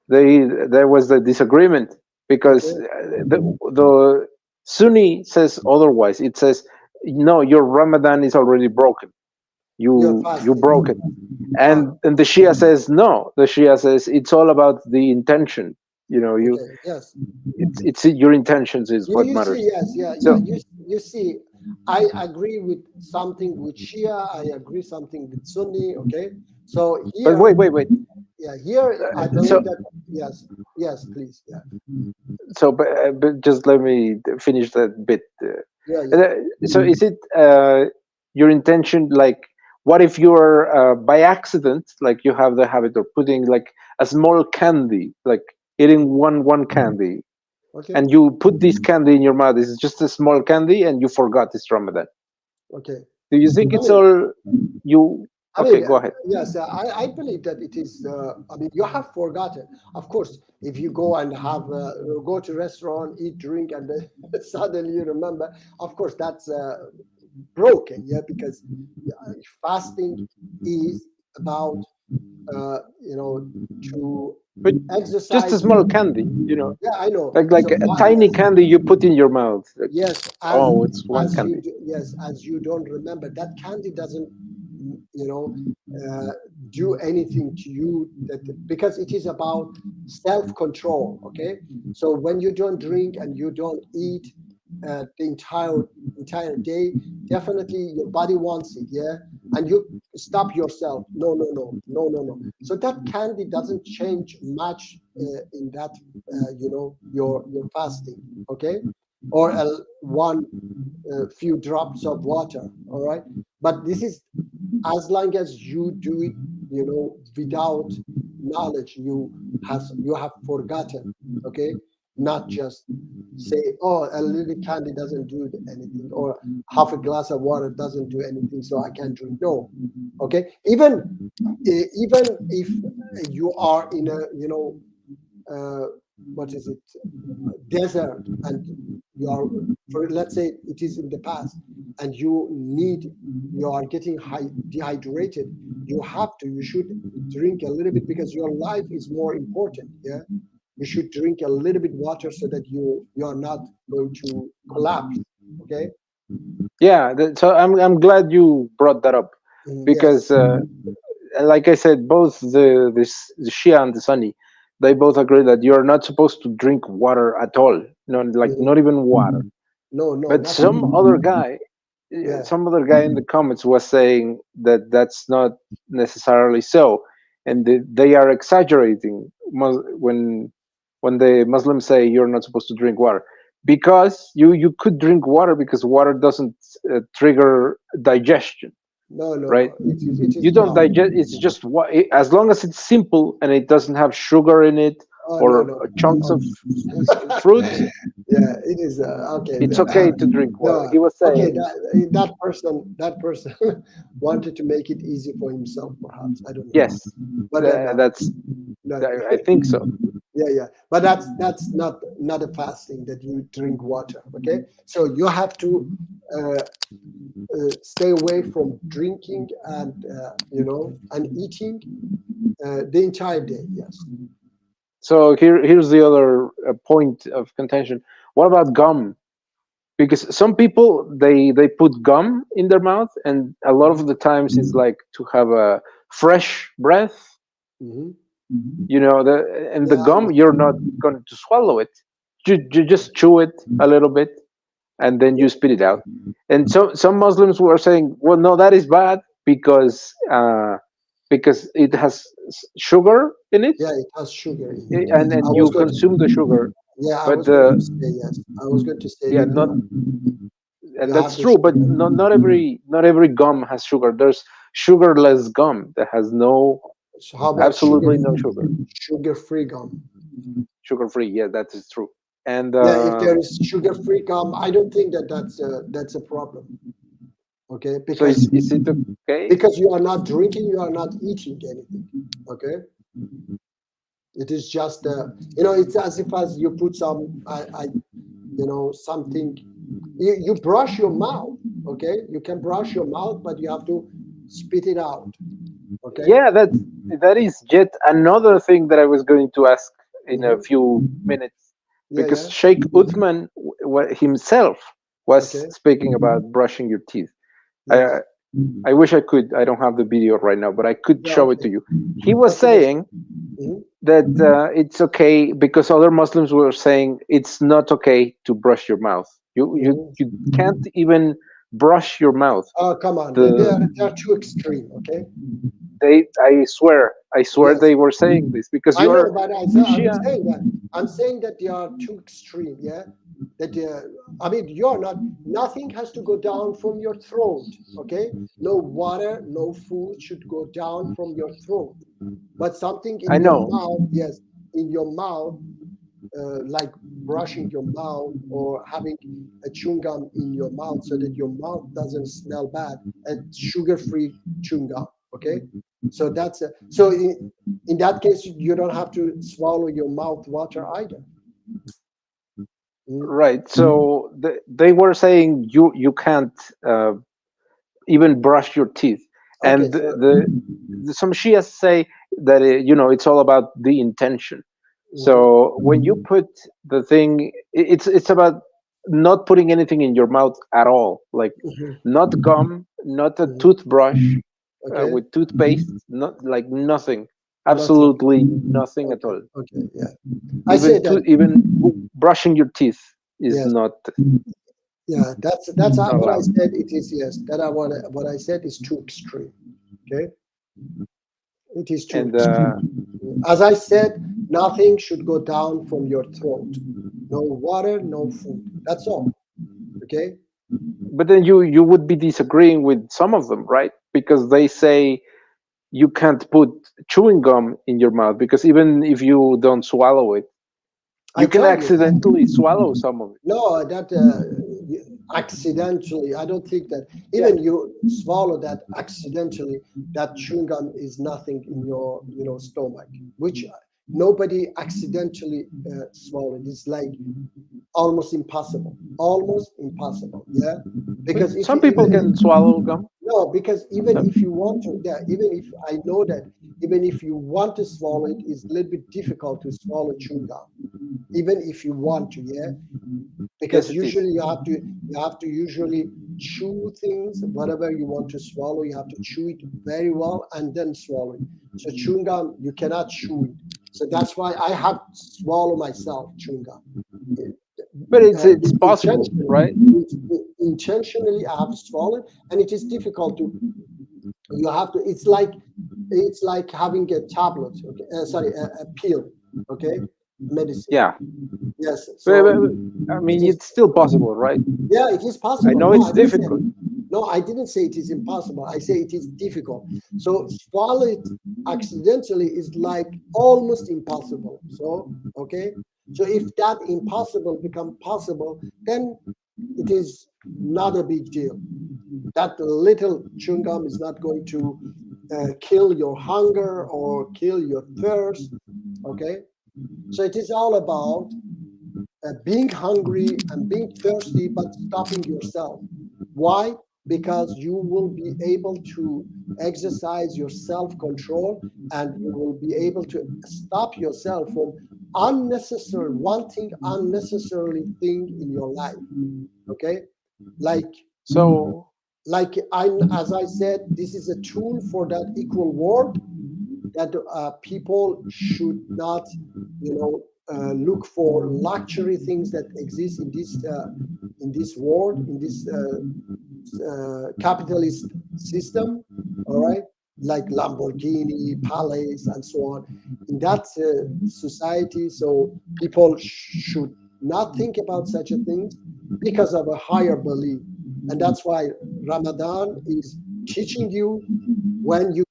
there was a disagreement, because Okay. the Sunni says otherwise. It says, no, your Ramadan is already broken. You're You fasting. broke it. Ah. And the Shia says no. The Shia says it's all about the intention. Okay. Yes. It's your intentions is what You see, matters. yes, yeah, yeah. So, You see, I agree with something with Shia. I agree something with Sunni. Okay, so but here, wait. yeah, here I So believe that, yes, yes, please, yeah, but just let me finish that bit. yeah, yeah. So is it your intention, like, what if you're by accident, like, you have the habit of putting like a small candy, like eating one candy, Okay, and you put this candy in your mouth. It's just a small candy, and you forgot it's Ramadan. okay. Do you think I it's mean, all you? I Okay, mean, go ahead. yes, I believe that it is. I mean, you have forgotten. Of course, if you go and go to restaurant, eat, drink, and then suddenly you remember, of course, that's broken. Yeah, because fasting is about, uh, you know, to But just a exercise small your. candy, Yeah, I know. like So a tiny yes, candy you put in your mouth. Like, yes, oh, it's one as candy. yes, as you don't remember, that candy doesn't, you know, uh, do anything to you, that because it is about self control. Okay, so when you don't drink and you don't eat the entire day, definitely your body wants it, yeah, and you stop yourself. No, no, no, no, no, no. So that candy doesn't change much in that, your fasting. Okay, or one few drops of water. All right, but this is as long as you do it, without knowledge. You have forgotten. Okay, not just say, "Oh, a little candy doesn't do anything," or half a glass of water doesn't do anything, so I can't drink. No. Okay, even if you are in a, uh, what is it, desert, and you are, for let's say it is in the past, and you are getting dehydrated, you should drink a little bit, because your life is more important, yeah. You should drink a little bit water so that you are not going to collapse. Okay. Yeah, so I'm glad you brought that up, Yes. because like I said, both the Shia and the Sunni, they both agree that you're not supposed to drink water at all. No, like, Mhm. not even water. No, no, But nothing. Yeah. some other guy in the comments was saying that that's not necessarily so, and they are exaggerating when the Muslims say you're not supposed to drink water, because you could drink water, because water doesn't trigger digestion, No, no, right? no. It is You don't not. digest. It's just what, as long as it's simple and it doesn't have sugar in it, Oh, no, or no. chunks Oh. of fruit, Yeah, it is okay. it's okay to drink water. No, He was okay. saying, That person wanted to make it easy for himself, perhaps. I don't know, yes, but no, that's no. I think so. Yeah, yeah. But that's not a fasting that you drink water. Okay, so you have to uh, stay away from drinking and eating the entire day. Yes. So here's the other point of contention. What about gum? because some people they put gum in their mouth, and a lot of the times it's like to have a fresh breath. Hmm. And the Yeah, I gum, you're not going to swallow it. You just chew it a little bit, and then you spit it out. And so some Muslims were saying, well, no, that is bad because it has sugar in it, yeah, it has sugar in it. Yes. and you consume the sugar. Yeah, I But was going to say yes. I was going to say yeah, that not you and have that's the true. But sugar. not every gum has sugar. There's sugarless gum that has So how about absolutely no sugar, sugar-free gum? sugar free. Yeah, that is true. And Yeah, if there is sugar-free gum, I don't think that that's a problem. Okay, so is it okay? because you are not drinking, you are not eating anything. Okay, it is just it's as if as you put something. You brush your mouth. Okay, you can brush your mouth, but you have to spit it out. Okay. Yeah, that is yet another thing that I was going to ask in a Hmm. few minutes, Yeah, because yeah. Sheikh Uthman himself was Okay. speaking about brushing your teeth. I Yes. I wish I could. I don't have the video right now, but I could Yeah. show it Okay. to you. He was Okay. That's. saying Hmm. that it's okay because other Muslims were saying it's not okay to brush your mouth. Hmm. You can't even brush your mouth. Oh, come on. The They are too extreme. Okay. they I swear Yes. they were saying this because I know, you're but I'm Shia. saying that. I'm saying that they are too extreme. Yeah. That I mean, you're not. Nothing has to go down from your throat. Okay. No water, no food should go down from your throat. But something I in your know. mouth, yes, in your mouth, like brushing your mouth or having a chewing gum in your mouth so that your mouth doesn't smell bad, and sugar-free chewing gum. Okay, so in that case you don't have to swallow your mouth water either. Mm. Right. So they were saying you can't uh, even brush your teeth, Okay, and so some Shias say that it's all about the intention. mhm, So when you put the thing, it's about not putting anything in your mouth at all, like mhm, not gum, not a mhm. toothbrush Okay, with toothpaste, not like nothing, nothing. absolutely nothing at Okay, all. okay, yeah. I say that. Even brushing your teeth is Yes. not Yeah, that's what I allowed. said. It is, yes. That I want. What I said is too extreme. Okay, it is too And extreme. As I said, nothing should go down from your throat. No water, no food. That's all. Okay. but then you would be disagreeing with some of them, right? Because they say you can't put chewing gum in your mouth because even if you don't swallow it, I you can told you that. accidentally swallow some of it. No, that accidentally. I don't think that Yeah, even you swallow that accidentally, that chewing gum is nothing in your stomach. Which nobody accidentally swallowed. It's like almost impossible. Almost impossible. Yeah, but because if some you people even can swallow gum. no, because even if you want to, yeah, even if I know that, even if you want to swallow it, it's a little bit difficult to swallow chewing gum. Even if you want to, yeah, Yes, because it is. usually you have to usually chew things, whatever you want to swallow, you have to chew it very well and then swallow it. So chewing gum, you cannot chew it. So that's why I have to swallow myself chewing gum. But it's possible, Intentionally, right? intentionally, I have to swallow it, and it is difficult to. You have to. It's like having a tablet. Okay, sorry, a pill. Okay, medicine. Yeah, Yes. I It mean is. it's still possible, right? Yeah, it is I possible. know No, it's I didn't say. difficult. No, I didn't say it is impossible. I say it is difficult. So swallow it accidentally is like almost impossible. So okay. So if that impossible become possible, then it is not a big deal. That little chewing gum is not going to kill your hunger or kill your thirst. Okay. So it is all about being hungry and being thirsty, but stopping yourself. Why? Because you will be able to exercise your self-control, and you will be able to stop yourself from unnecessary wanting unnecessarily thing in your life. Okay, like So as I said, this is a tool for that equal world, that people should not, look for luxury things that exist in this world, in this capitalist system. All right, like Lamborghini, Palace, and so on. In that society, so people should not think about such a thing because of a higher belief, and that's why Ramadan is teaching you, when you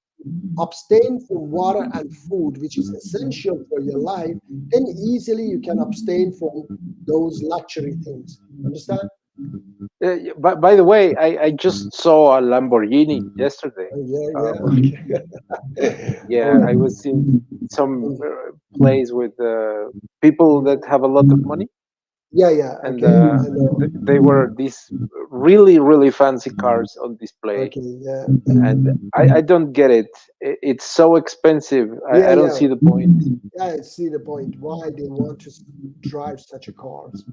abstain from water and food, which is essential for your life, then easily you can abstain from those luxury things. Understand? by the way, I just saw a Lamborghini yesterday. Yeah, yeah. Um, Okay. All yeah, right. I was in some place with people that have a lot of money, Yeah, yeah. and Okay, I know. they were these really really fancy cars on display, Okay, yeah, and I don't get it. It's so expensive. yeah, I don't yeah. see the point. Yeah, I see the point. Why they want to drive such a cars?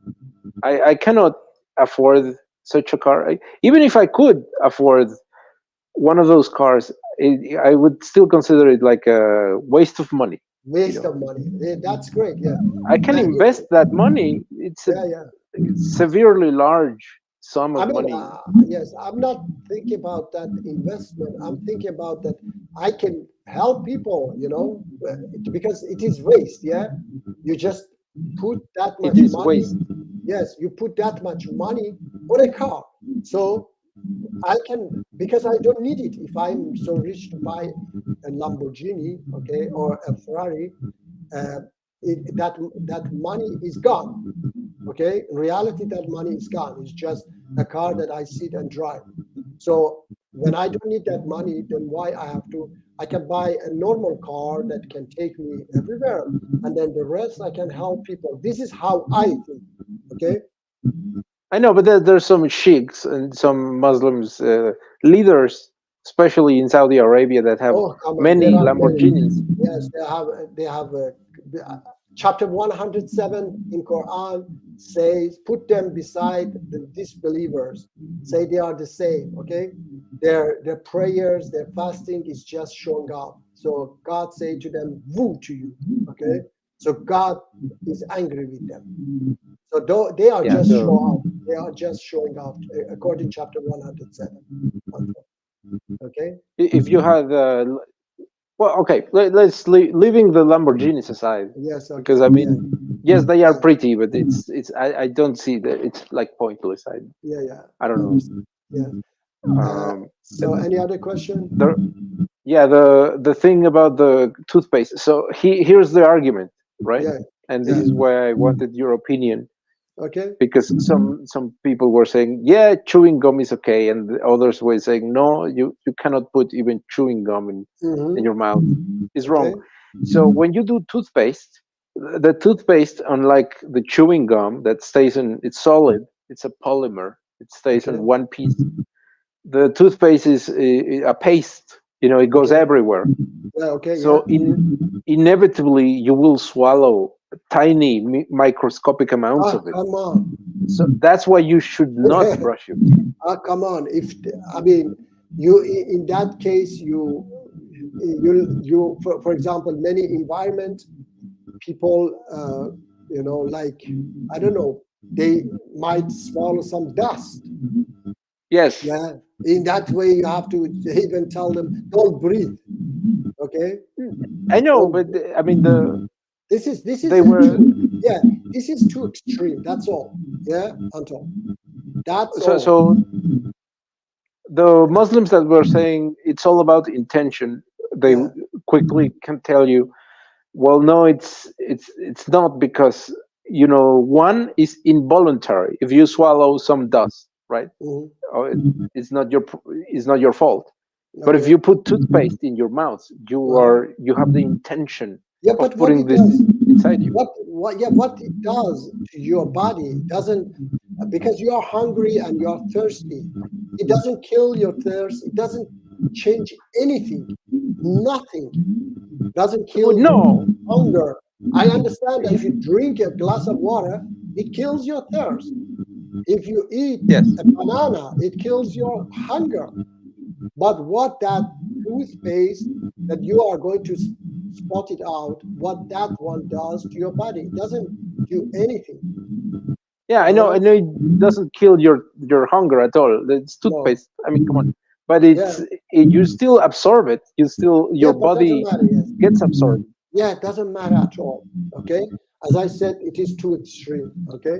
I cannot afford such a car. Even if I could afford one of those cars, I would still consider it like a waste of money. You Waste know, of money. Yeah, that's great. Yeah, I can and invest that money. It's a yeah, yeah. severely large sum I of mean, money. yes, I'm not thinking about that investment. I'm thinking about that I can help people, because it is waste. Yeah, you just put that It much is money. waste. Yes, you put that much money on a car. So I can, because I don't need it. If I'm so rich to buy a Lamborghini, okay, or a Ferrari, uh, that money is gone. Okay, in reality, that money is gone. It's just a car that I sit and drive. So when I don't need that money, then why I have to? I can buy a normal car that can take me everywhere, and then the rest I can help people. This is how I think. Okay. I know, but there's some sheiks and some Muslims leaders, especially in Saudi Arabia, that have Oh, come on. There many are many. Lamborghinis. Yes, they have chapter 107 in Quran says, put them beside the disbelievers. Say they are the same. Okay, their prayers, their fasting is just showing off. So God say to them, "Woo to you." Okay, so God is angry with them. So though they are Yeah. just show So off. They are just showing off, according to chapter 107. Okay. if you had well, okay, let's leaving the Lamborghinis aside, Yes. because Okay. I Yeah. mean, yes, they are Yeah. pretty, but I don't see that it's like pointless. Yeah. Yeah. I don't know. Understand. Yeah. Um, So any other question? the yeah, the thing about the toothpaste. So here's the argument, right? Yeah. And this Yeah. is why I wanted your opinion, Okay. because some people were saying, yeah, chewing gum is okay, and the others were saying, no, you cannot put even chewing gum in Mm-hmm. your mouth. It's wrong. Okay. So when you do toothpaste, the toothpaste, unlike the chewing gum that stays in, it's solid, it's a polymer, it stays Okay. in one piece. The toothpaste is a paste, it goes Okay. everywhere. Yeah. Okay. Yeah. So inevitably you will swallow tiny microscopic amounts Ah, of it. come on. So that's why you should not brush your teeth. Ah, come on. I mean, you in that case, for example, many environment people, like, I don't know, they might swallow some dust. Yes, Yeah. In that way, you have to even tell them, don't breathe. Okay. I know, Don't. but I mean This is they were yeah. This is too extreme. That's all. Yeah, Anton. That's all. so the Muslims that were saying it's all about intention, they Yeah. quickly can tell you, well, no, it's not, because one is involuntary. If you swallow some dust, right? Mhm. Oh, it's not your fault. But if Okay. you put toothpaste in your mouth, Uh-huh. you have the intention Yeah, of but what putting it this does, inside you. what it does to your body doesn't, because you are hungry and you are thirsty. It doesn't kill your thirst. It doesn't change anything. Nothing. Doesn't kill No. hunger. I understand that if you drink a glass of water, it kills your thirst. If you eat Yes. a banana, it kills your hunger. But what that toothpaste that you are going to spot it out, what that one does to your body, it doesn't do anything. Yeah, I know. I know it doesn't kill your hunger at all. It's No. toothpaste. I mean, come on. But Yeah. you still absorb it. You still Yeah, your but doesn't body matter. Yes. gets absorbed. Yeah, it doesn't matter at all. Okay. As I said, it is too extreme. Okay.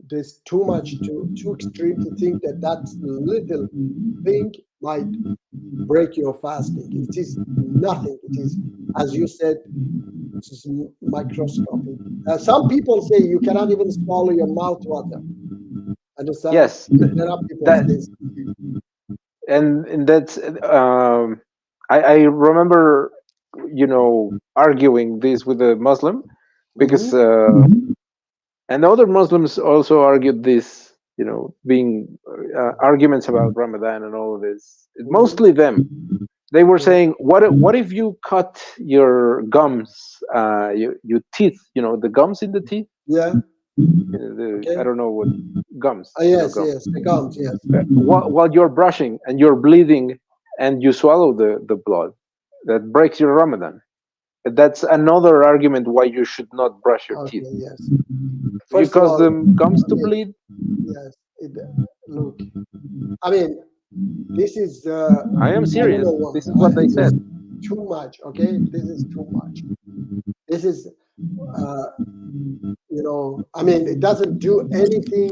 There's too much, too extreme to think that that little thing might break your fasting. It is nothing. It is, as you said, it is microscopic. Some people say you cannot even swallow your mouth water. Understand? Yes, There are people that say, and that's I remember arguing this with a Muslim because and other Muslims also argued this, being arguments about Ramadan and all of this. Mostly them. They were saying, what if you cut your gums, your teeth, the gums in the teeth? yeah, I don't know what gums. yes, Gums. yes, the gums, yes. While you're brushing and you're bleeding and you swallow the blood, that breaks your Ramadan. That's another argument why you should not brush your teeth. Okay, yes. You First of cause all, them gums to okay, bleed. yes. Look, I mean, this is, I am I don't serious. know what, This is what they said. too much, okay? This is too much. This is, I mean, it doesn't do anything.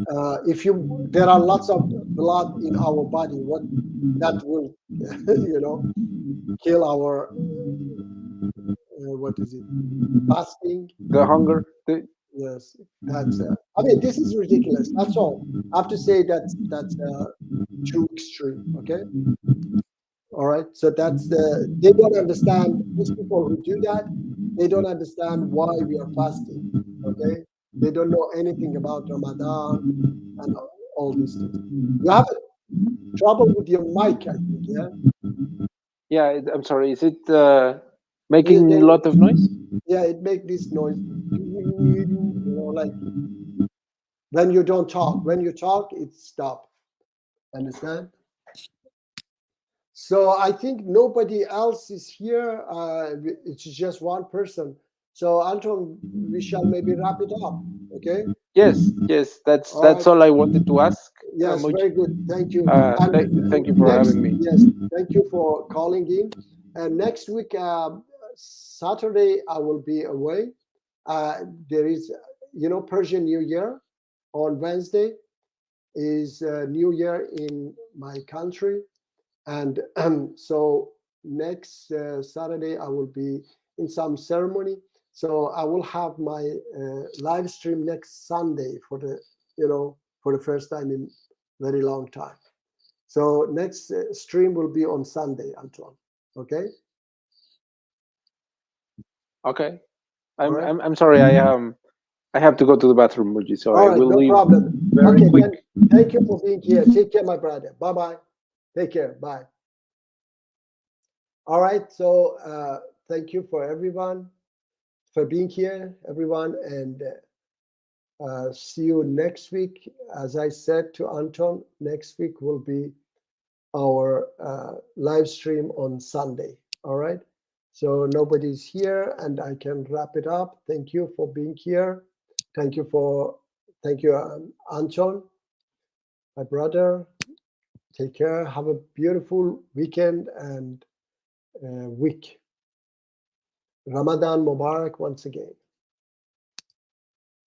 There are lots of blood in our body, what that will, kill our, what is it, fasting. The hunger. Yes, that's. I mean, this is ridiculous. That's all. I have to say that's too extreme. Okay. All right. So that's they don't understand. These people who do that, they don't understand why we are fasting. Okay. They don't know anything about Ramadan and all these things. You have trouble with your mic, I think. Yeah. Yeah, I'm sorry. Is it making a They, lot of noise? yeah, it makes this noise. Like when you don't talk. When you talk, it stops. Understand? So I think nobody else is here. It's just one person. So Anton, we shall maybe wrap it up. Okay. Yes, that's All right. all I wanted to ask. Yes, Muj. very good. Thank you. Thank you for having me. Yes, thank you for calling in. And next week, Saturday, I will be away. There is, Persian New Year on Wednesday is New Year in my country. And so next Saturday, I will be in some ceremony. So I will have my live stream next Sunday for the first time in very long time. So next stream will be on Sunday, Antoine. Okay. Okay. Right. I'm sorry. I have to go to the bathroom, Muji. So All I right, will no leave problem. very Okay, quick. then thank you for being here. Take care, my brother. Bye bye. Take care. Bye. All right. So thank you for everyone for being here, everyone, and see you next week. As I said to Anton, next week will be our live stream on Sunday. All right. So nobody's here, and I can wrap it up. Thank you for being here. Thank you, Anton, my brother. Take care. Have a beautiful weekend and week. Ramadan Mubarak once again.